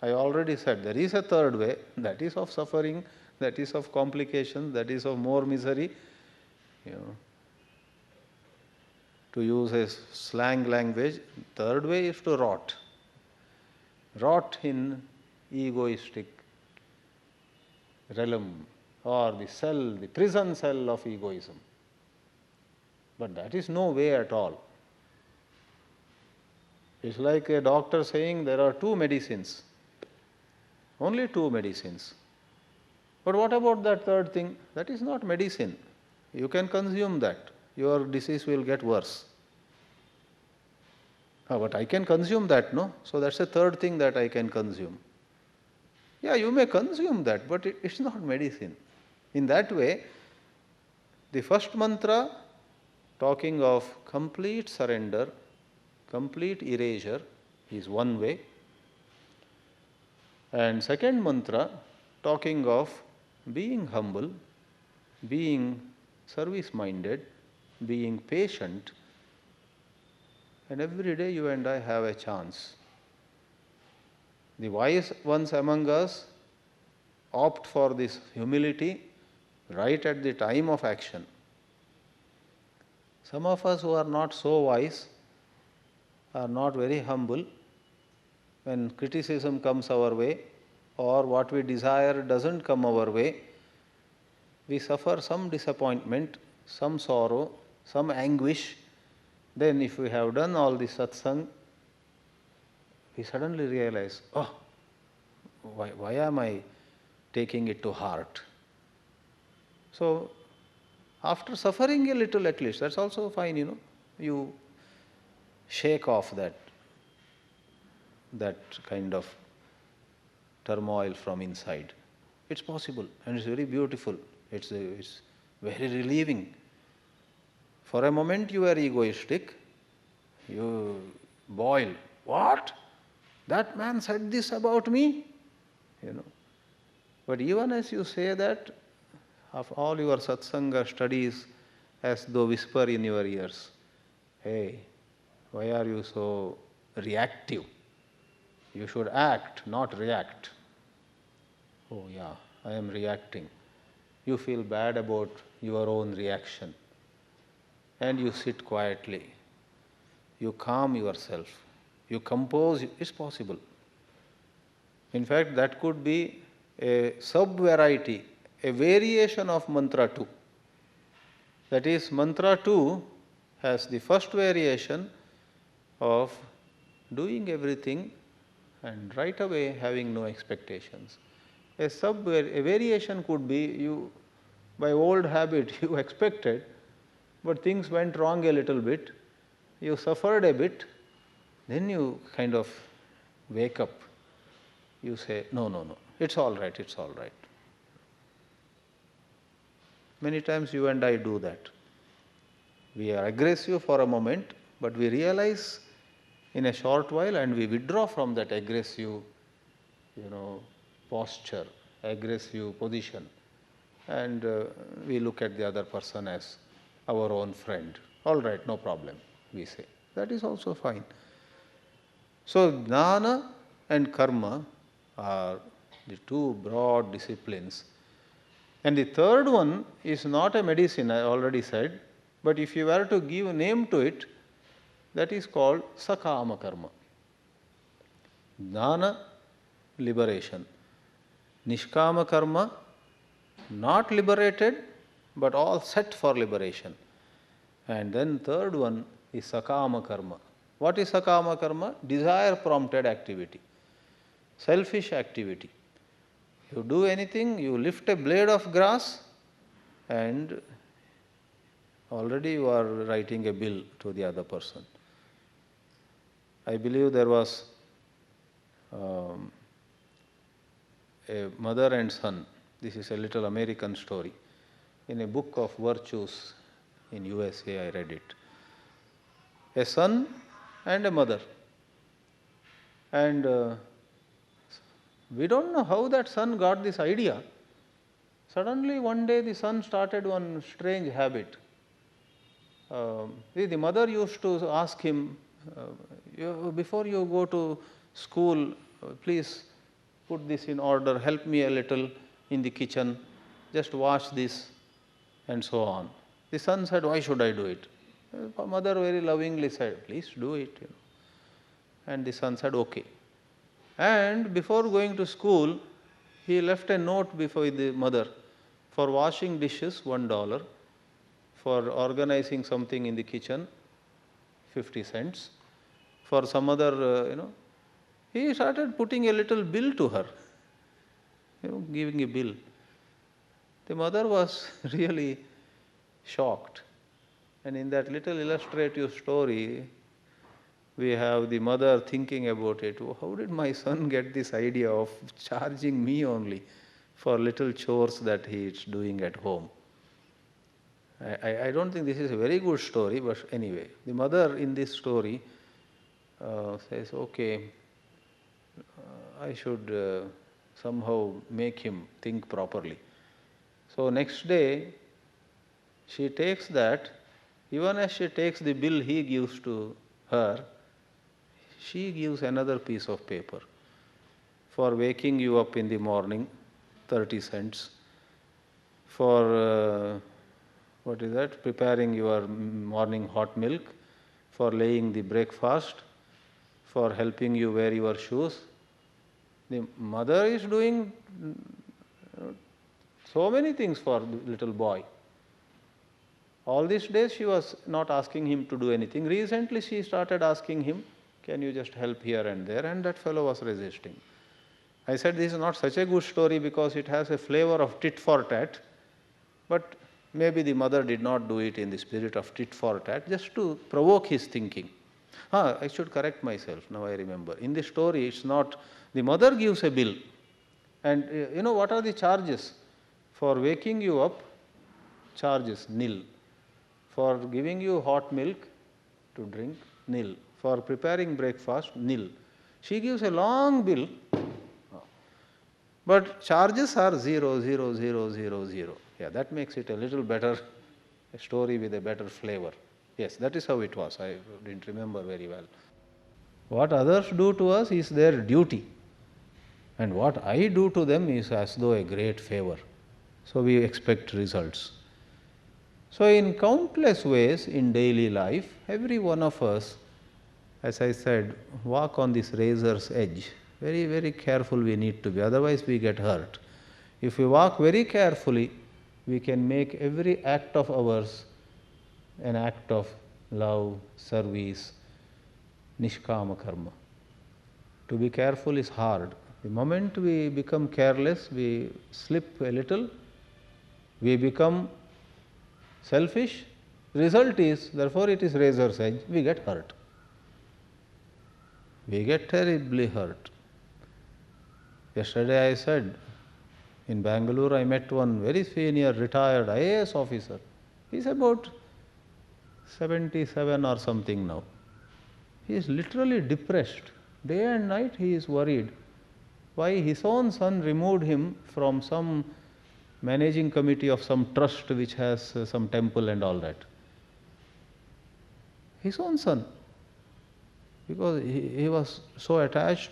I already said there is a third way, that is of suffering, that is of complications, that is of more misery. To use a slang language, third way is to rot. Rot in egoistic realm or the cell, the prison cell of egoism. But that is no way at all. It's like a doctor saying there are 2 medicines, only 2 medicines. But what about that third thing? That is not medicine. You can consume that. Your disease will get worse. But I can consume that, no? So that's a third thing that I can consume. Yeah, you may consume that, but it's not medicine. In that way, the first mantra, talking of complete surrender, complete erasure, is one way. And second mantra, talking of being humble, being service-minded, being patient, and every day you and I have a chance. The wise ones among us opt for this humility right at the time of action. Some of us who are not so wise, are not very humble, when criticism comes our way or what we desire doesn't come our way, we suffer some disappointment, some sorrow, some anguish. Then if we have done all the satsang, we suddenly realize, oh, why am I taking it to heart? So, after suffering a little at least, that's also fine, you shake off that kind of turmoil from inside. It's possible and it's very beautiful. It's very relieving. For a moment you are egoistic, you boil. What? That man said this about me? But even as you say that, of all your satsanga studies as though whisper in your ears, hey, why are you so reactive? You should act, not react. Oh yeah, I am reacting. You feel bad about your own reaction. And you sit quietly. You calm yourself. You compose. It's possible. In fact, that could be a sub-variety, a variation of mantra 2. That is, mantra 2 has the first variation of doing everything and right away having no expectations. A variation could be, you by old habit you expected, but things went wrong a little bit, you suffered a bit, then you kind of wake up. You say, no, it's all right, it's all right. Many times you and I do that. We are aggressive for a moment, but we realize in a short while and we withdraw from that aggressive, posture, aggressive position, and we look at the other person as our own friend. All right, no problem, we say. That is also fine. So, jnana and karma are the 2 broad disciplines. And the third one is not a medicine, I already said, but if you were to give a name to it, that is called sakama karma. Jnana, liberation. Nishkama karma, not liberated, but all set for liberation. And then third one is sakama karma. What is sakama karma? Desire prompted activity, selfish activity. You do anything, you lift a blade of grass, and already you are writing a bill to the other person. I believe there was um, a mother and son. This is a little American story. In a book of virtues in USA, I read it. A son and a mother. And we don't know how that son got this idea. Suddenly one day the son started one strange habit. The mother used to ask him, before you go to school, please put this in order, help me a little in the kitchen, just wash this, and so on. The son said, why should I do it? Mother very lovingly said, please do it. And the son said, okay. And before going to school, he left a note before the mother for washing dishes, $1, for organizing something in the kitchen, 50 cents, for some other, he started putting a little bill to her, giving a bill. The mother was really shocked. And in that little illustrative story, we have the mother thinking about it. Oh, how did my son get this idea of charging me only for little chores that he is doing at home? I don't think this is a very good story, but anyway, the mother in this story says, okay, I should somehow make him think properly. So next day, she takes that, even as she takes the bill he gives to her, she gives another piece of paper. For waking you up in the morning, 30 cents. For preparing your morning hot milk. For laying the breakfast. For helping you wear your shoes. The mother is doing so many things for the little boy. All these days she was not asking him to do anything. Recently she started asking him, can you just help here and there? And that fellow was resisting. I said this is not such a good story because it has a flavor of tit for tat, but maybe the mother did not do it in the spirit of tit for tat, just to provoke his thinking. I should correct myself, now I remember. In the story, it's not, the mother gives a bill. And what are the charges? For waking you up, charges nil. For giving you hot milk to drink, nil. For preparing breakfast, nil. She gives a long bill, but charges are 0, 0, 0, 0, 0. Yeah, that makes it a little better, a story with a better flavor. Yes, that is how it was. I didn't remember very well. What others do to us is their duty, and what I do to them is as though a great favor. So we expect results. So in countless ways in daily life, every one of us, as I said, walk on this razor's edge. Very, very careful we need to be, otherwise we get hurt. If we walk very carefully, we can make every act of ours an act of love, service, nishkama karma. To be careful is hard. The moment we become careless, we slip a little, we become selfish. Result is, therefore it is razor's edge, we get hurt. We get terribly hurt. Yesterday I said, in Bangalore I met one very senior retired IAS officer. He is about 77 or something now. He is literally depressed. Day and night he is worried. Why? His own son removed him from some managing committee of some trust which has some temple and all that. His own son. Because he was so attached,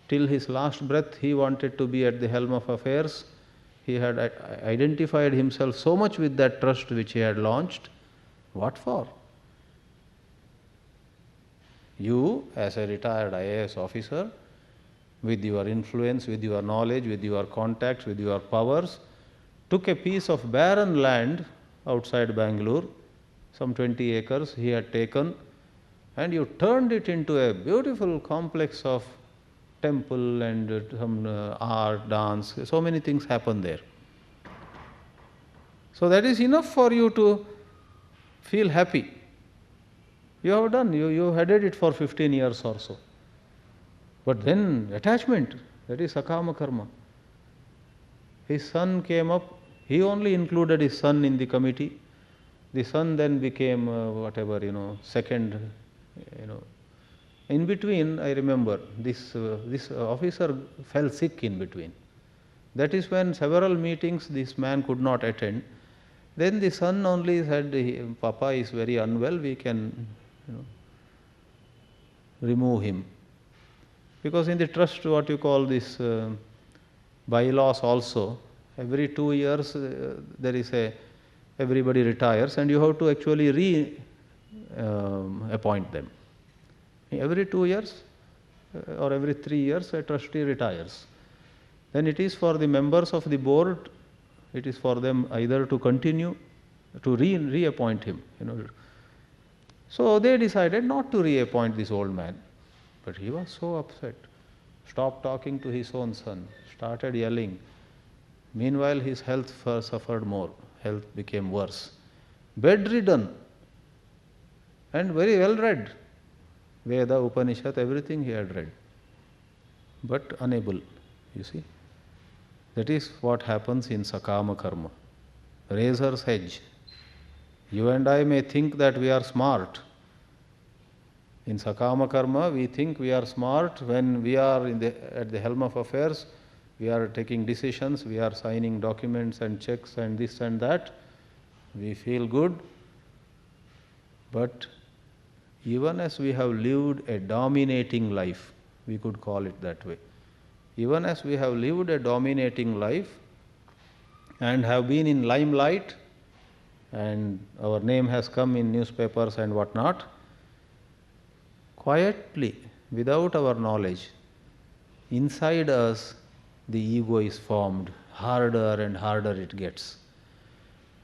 till his last breath he wanted to be at the helm of affairs. He had identified himself so much with that trust which he had launched. What for? You, as a retired IAS officer, with your influence, with your knowledge, with your contacts, with your powers, took a piece of barren land outside Bangalore, some 20 acres he had taken, and you turned it into a beautiful complex of temple and some art, dance, so many things happen there. So that is enough for you to feel happy. You have done, you headed it for 15 years or so. But then attachment, that is sakama karma. His son came up, he only included his son in the committee. The son then became whatever, second, In between, I remember, this officer fell sick in between. That is when several meetings this man could not attend. Then the son only said, Papa is very unwell, we can remove him. Because in the trust, what you call this bylaws also, every 2 years there is everybody retires and you have to actually appoint them. Every 2 years or every 3 years a trustee retires. Then it is for the members of the board, it is for them either to continue, to reappoint him. So they decided not to reappoint this old man. But he was so upset, stopped talking to his own son, started yelling. Meanwhile, his health suffered more, health became worse. Bedridden and very well read. Veda, Upanishad, everything he had read. But unable, you see. That is what happens in sakama karma. Razor's edge. You and I may think that we are smart. In sakama karma, we think we are smart when we are at the helm of affairs, we are taking decisions, we are signing documents and checks and this and that. We feel good. But even as we have lived a dominating life, we could call it that way. Even as we have lived a dominating life and have been in limelight and our name has come in newspapers and whatnot, quietly, without our knowledge, inside us the ego is formed, harder and harder it gets.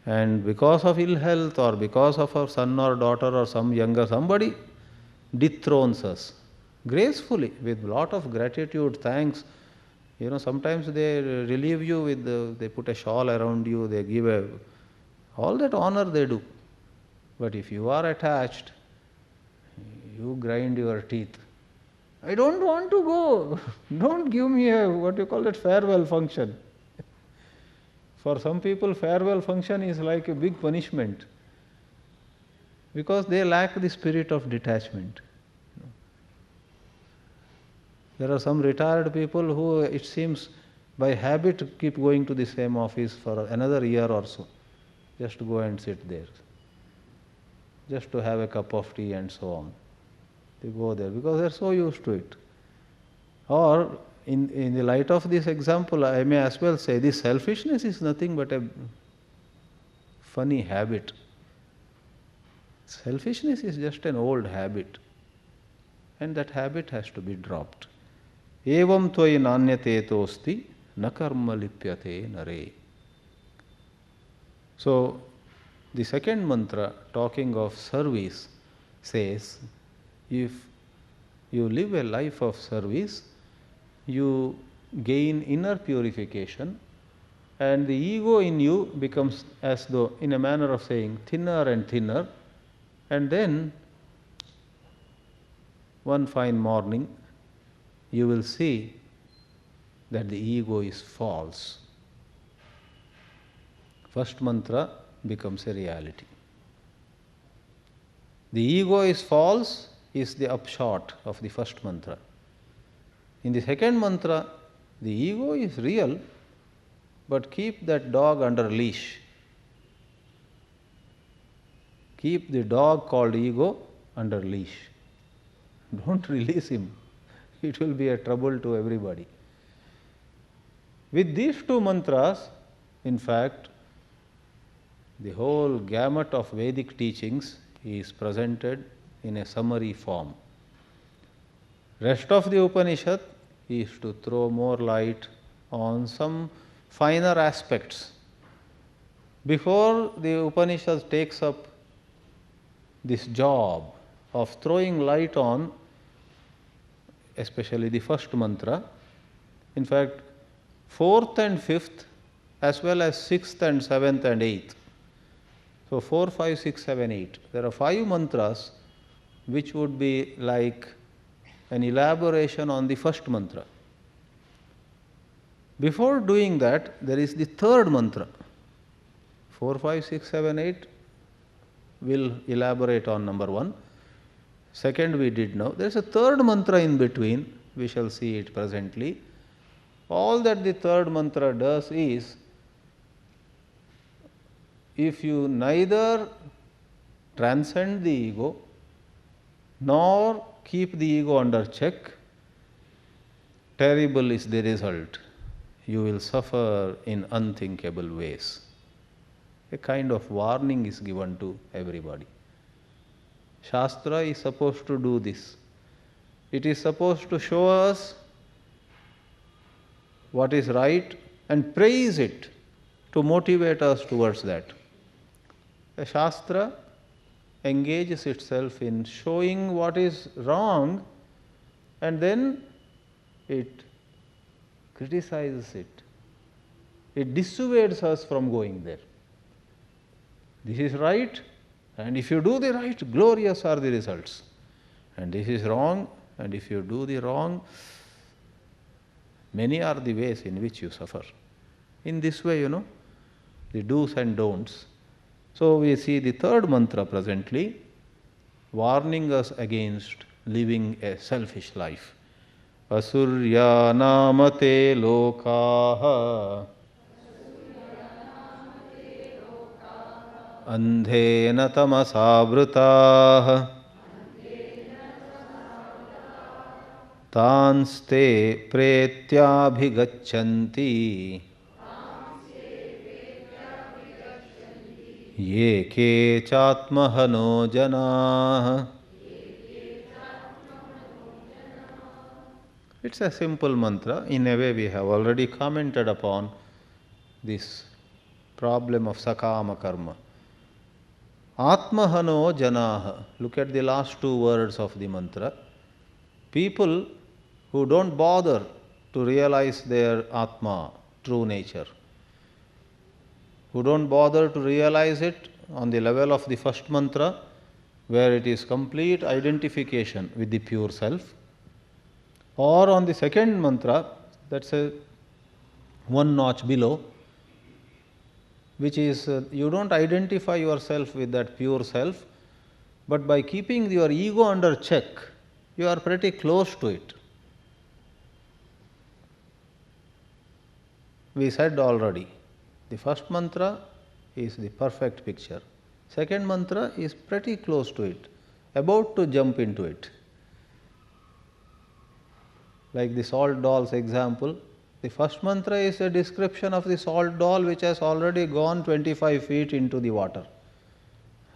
And because of ill health or because of our son or daughter or somebody dethrones us gracefully with lot of gratitude, thanks. Sometimes they relieve you with, they put a shawl around you, they give all that honor they do. But if you are attached, you grind your teeth. I don't want to go. Don't give me what you call that farewell function. For some people, farewell function is like a big punishment because they lack the spirit of detachment. There are some retired people who, it seems, by habit keep going to the same office for another year or so, just to go and sit there, just to have a cup of tea and so on. They go there because they are so used to it. Or in the light of this example, I may as well say this selfishness is nothing but a funny habit. Selfishness is just an old habit, and that habit has to be dropped. Evam tvai nanyate tosti na karma lipyate nare. So, the second mantra, talking of service, says, if you live a life of service, you gain inner purification and the ego in you becomes as though, in a manner of saying, thinner and thinner, and then one fine morning you will see that the ego is false. First mantra becomes a reality. The ego is false is the upshot of the first mantra. In the second mantra, the ego is real, but keep that dog under leash. Keep the dog called ego under leash. Don't release him. It will be a trouble to everybody. With these two mantras, in fact, the whole gamut of Vedic teachings is presented in a summary form. Rest of the Upanishad is to throw more light on some finer aspects. Before the Upanishad takes up this job of throwing light on, especially the first mantra, in fact, fourth and fifth, as well as sixth and seventh and eighth, So 4, 5, 6, 7, 8. There are 5 mantras which would be like an elaboration on the first mantra. Before doing that, there is the third mantra. 4, 5, 6, 7, 8 will elaborate on number 1. Second we did now. There is a third mantra in between. We shall see it presently. All that the third mantra does is, if you neither transcend the ego nor keep the ego under check, terrible is the result. You will suffer in unthinkable ways. A kind of warning is given to everybody. Shastra is supposed to do this. It is supposed to show us what is right and praise it to motivate us towards that. The Shastra engages itself in showing what is wrong, and then it criticizes it. It dissuades us from going there. This is right, and if you do the right, glorious are the results. And this is wrong, and if you do the wrong, many are the ways in which you suffer. In this way, the do's and don'ts. So we see the third mantra presently, warning us against living a selfish life. Asurya namate lokaha andhena tamasavritah tanste pretyabhigachanti ye ke chatmahano janah. It's a simple mantra. In a way, we have already commented upon this problem of sakama karma. Atmahano janaha. Look at the last 2 words of the mantra. People who don't bother to realize their Atma, true nature, who don't bother to realize it on the level of the first mantra, where it is complete identification with the pure self, or on the second mantra, that's a 1 notch below, which is you don't identify yourself with that pure self, but by keeping your ego under check, you are pretty close to it. We said already, the first mantra is the perfect picture. Second mantra is pretty close to it, about to jump into it. Like the salt doll's example, the first mantra is a description of the salt doll which has already gone 25 feet into the water.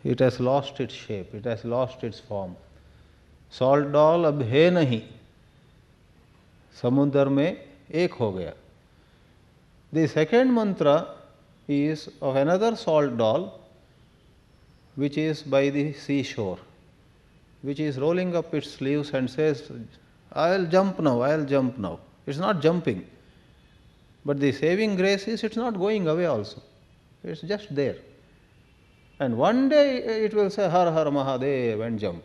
It has lost its shape, it has lost its form. Salt doll अब है नहीं, समुद्र में एक हो गया. The second mantra is of another salt doll which is by the seashore, which is rolling up its sleeves and says, I'll jump now, I'll jump now. It's not jumping. But the saving grace is it's not going away also. It's just there. And one day it will say Har Har Mahadev and jump.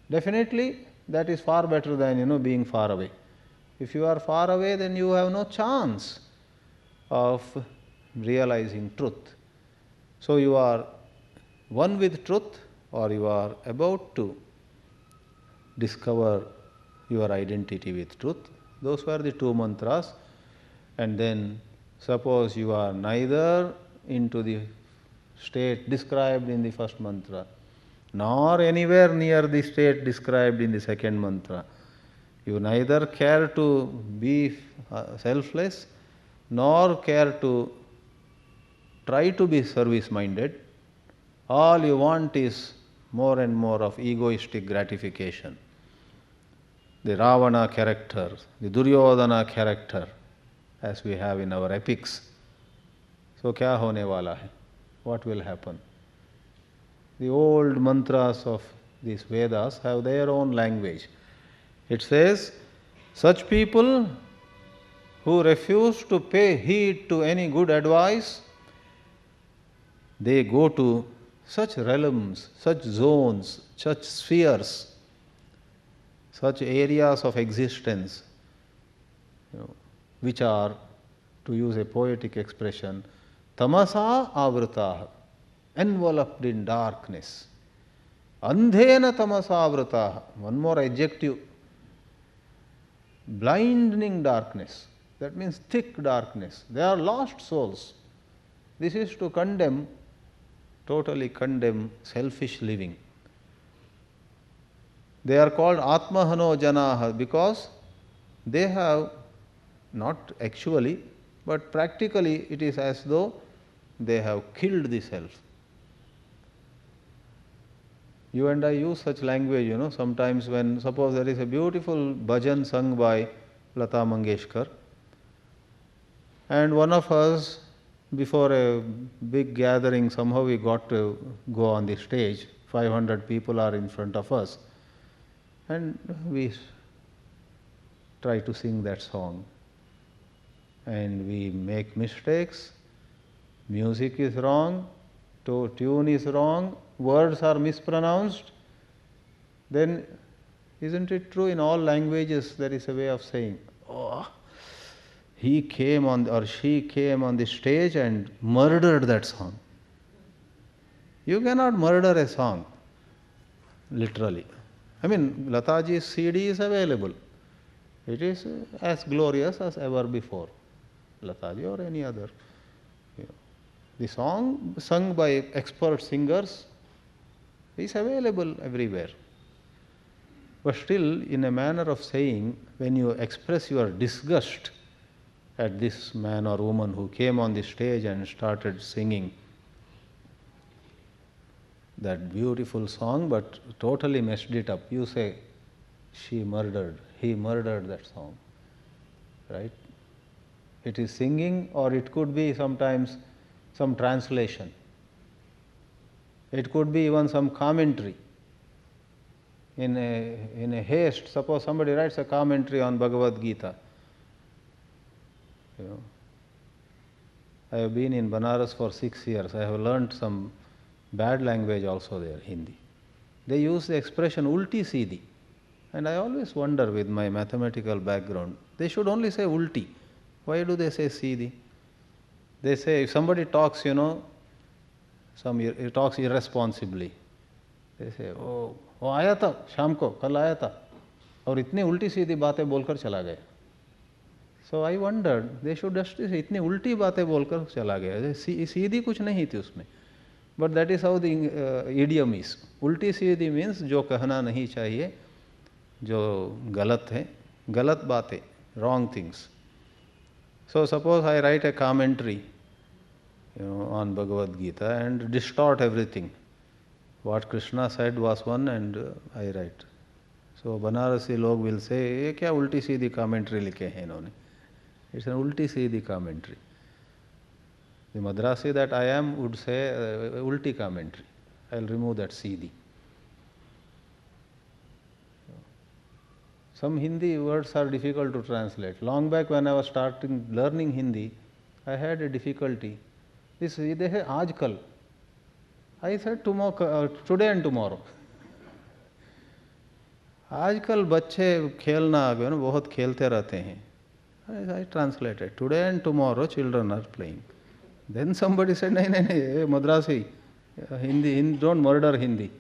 Definitely that is far better than being far away. If you are far away, then you have no chance of realizing truth. So you are one with truth, or you are about to discover your identity with truth. Those were the 2 mantras. And then suppose you are neither into the state described in the first mantra, nor anywhere near the state described in the second mantra. You neither care to be selfless, nor care to try to be service-minded. All you want is more and more of egoistic gratification. The Ravana character, the Duryodhana character, as we have in our epics. So, kya hone wala hai? What will happen? The old mantras of these Vedas have their own language. It says, such people who refuse to pay heed to any good advice they go to such realms, such zones, such spheres, such areas of existence, which are, to use a poetic expression, tamasa avrataha, enveloped in darkness. Andhena tamasa avrataha, one more adjective, blinding darkness. That means thick darkness. They are lost souls. This is to condemn, totally condemn selfish living. They are called Atmahano Janaha because they have, not actually, but practically it is as though they have killed the self. You and I use such language, sometimes when, suppose there is a beautiful bhajan sung by Lata Mangeshkar, and one of us, before a big gathering, somehow we got to go on the stage, 500 people are in front of us, and we try to sing that song. And we make mistakes, music is wrong, tune is wrong, words are mispronounced. Then isn't it true in all languages there is a way of saying, oh, he came on or she came on the stage and murdered that song. You cannot murder a song, literally. I mean, Lataji's CD is available. It is as glorious as ever before. Lataji or any other. The song sung by expert singers is available everywhere. But still, in a manner of saying, when you express your disgust at this man or woman who came on the stage and started singing that beautiful song but totally messed it up, you say, he murdered that song, right? It is singing, or it could be sometimes some translation. It could be even some commentary. In a haste, suppose somebody writes a commentary on Bhagavad Gita. I have been in Banaras for 6 years. I have learnt some bad language also there, Hindi. They use the expression ulti seedhi. And I always wonder with my mathematical background, they should only say ulti. Why do they say seedhi? They say if somebody talks, he talks irresponsibly. They say, oh आया था शाम को, कल आया था और इतनी उल्टी सीधी बातें बोलकर चला गया. So I wondered, they should just say इतनी उल्टी बातें बोलकर चला गया. सीधी कुछ नहीं थी उसमें. But that is how the idiom is. उल्टी सीधी means जो कहना नहीं चाहिए, जो गलत है, गलत बातें, wrong things. So suppose I write a commentary, on Bhagavad Gita and distort everything. What Krishna said was one and I write. So Banarasi log will say, ये क्या उल्टी सीधी commentary लिखे हैं इन्होंने? It's an ulti seedhi commentary. The Madrasi that I am would say ulti commentary. I will remove that seedhi. Some Hindi words are difficult to translate. Long back when I was starting learning Hindi, I had a difficulty. This they say aajkal. I said tomorrow, today and tomorrow. आजकल बच्चे खेलना बहुत खेलते रहते हैं. I translated, today and tomorrow children are playing. Then somebody said, नहीं, Madrasi, Hindi, don't murder Hindi.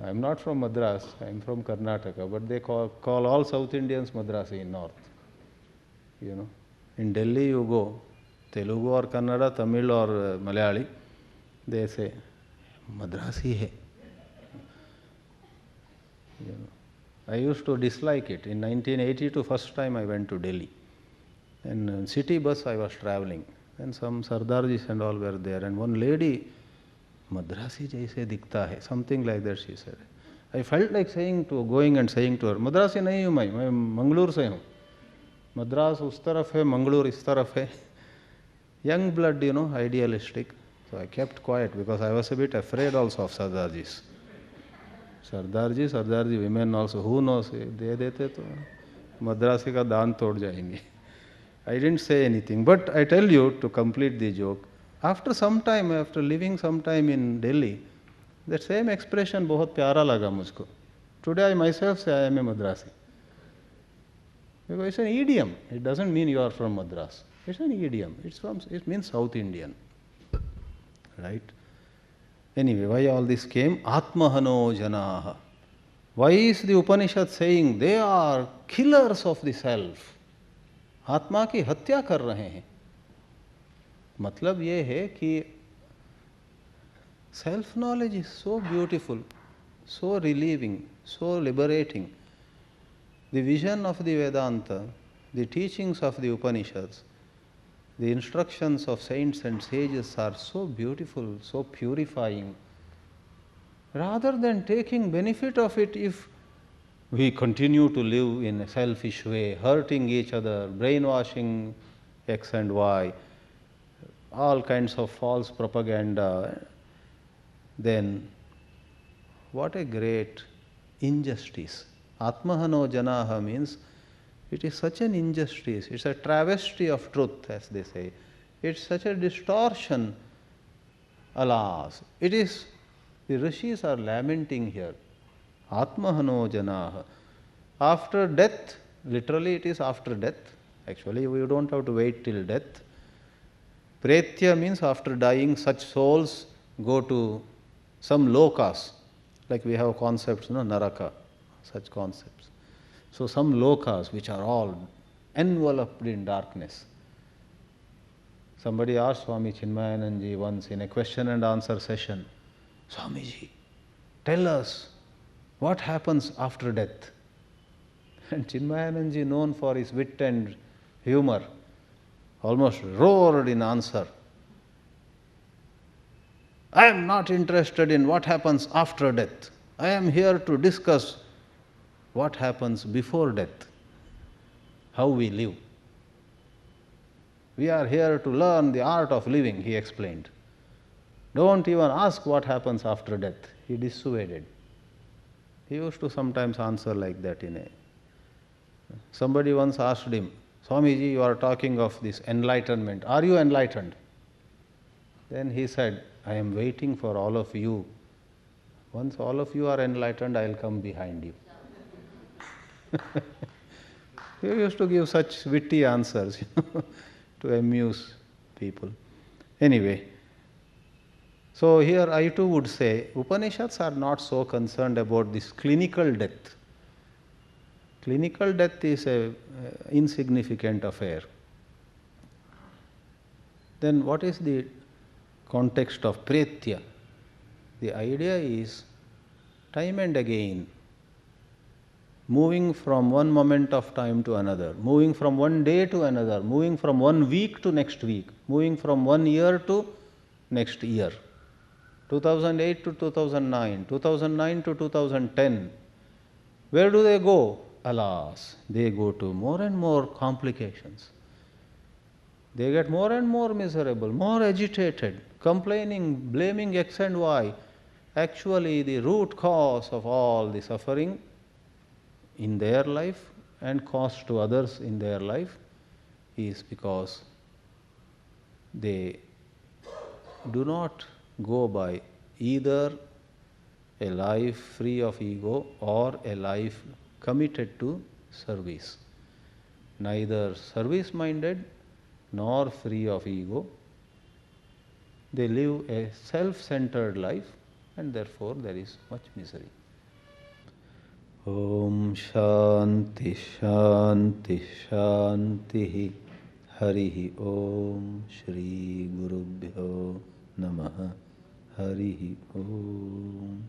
I am not from Madras, I am from Karnataka, but they call all South Indians Madrasi in North. In Delhi you go, Telugu or Kannada, Tamil or Malayali, they say, Madrasi hai. I used to dislike it. In 1982, first time I went to Delhi. In city bus I was traveling. And some Sardarjis and all were there. And one lady, Madrasi jaise dikhta hai, something like that she said. I felt like going and saying to her, Madrasi nahi hu main Mangalore se hu. Madras us taraf hai, Mangalore is taraf hai. Young blood, idealistic. So I kept quiet because I was a bit afraid also of Sardarjis. Sardarji women also, who knows, दे देते तो मद्रासी का दान तोड़ जाएंगे. I didn't say anything, but I tell you to complete the joke, After some time, after living some time in Delhi, that same expression बहुत प्यारा लगा मुझको. Today I myself say I am a Madrasi. Because it's an idiom. It doesn't mean you are from Madras. It's an idiom. It means South Indian. Right? Anyway, why all this came? Atmahano janaha. Why is the Upanishad saying they are killers of the self? आत्मा की हत्या कर रहे हैं. मतलब ये है कि self knowledge is so beautiful, so relieving, so liberating. The vision of the Vedanta, the teachings of the Upanishads, the instructions of saints and sages are so beautiful, so purifying. Rather than taking benefit of it if we continue to live in a selfish way, hurting each other, brainwashing X and Y, all kinds of false propaganda, then what a great injustice. Atmahano janaha means it is such an injustice, it's a travesty of truth, as they say. It's such a distortion, alas. It is, the rishis are lamenting here. Atmahano janaha. After death, literally it is after death. Actually, we don't have to wait till death. Pretya means after dying, such souls go to some lokas, like we have concepts, naraka, such concepts. So some lokas which are all enveloped in darkness. Somebody asked Swami Chinmayananji once in a question and answer session, Swamiji, tell us what happens after death. And Chinmayananji, known for his wit and humor, almost roared in answer, I am not interested in what happens after death. I am here to discuss what happens before death, how we live. We are here to learn the art of living, he explained. Don't even ask what happens after death. He dissuaded. He used to sometimes answer like that in a... Somebody once asked him, Swamiji, you are talking of this enlightenment. Are you enlightened? Then he said, I am waiting for all of you. Once all of you are enlightened, I will come behind you. He used to give such witty answers to amuse people. Anyway, so here I too would say, Upanishads are not so concerned about this clinical death. Clinical death is an insignificant affair. Then what is the context of pretya? The idea is time and again moving from one moment of time to another, moving from one day to another, moving from 1 week to next week, moving from 1 year to next year, 2008 to 2009, 2009 to 2010. Where do they go? Alas, they go to more and more complications. They get more and more miserable, more agitated, complaining, blaming X and Y. Actually, the root cause of all the suffering in their life and cost to others in their life is because they do not go by either a life free of ego or a life committed to service. Neither service-minded nor free of ego. They live a self-centered life and therefore there is much misery. Om Shanti Shanti Shanti Harihi Om Shri Gurubhyo Namaha Harihi Om.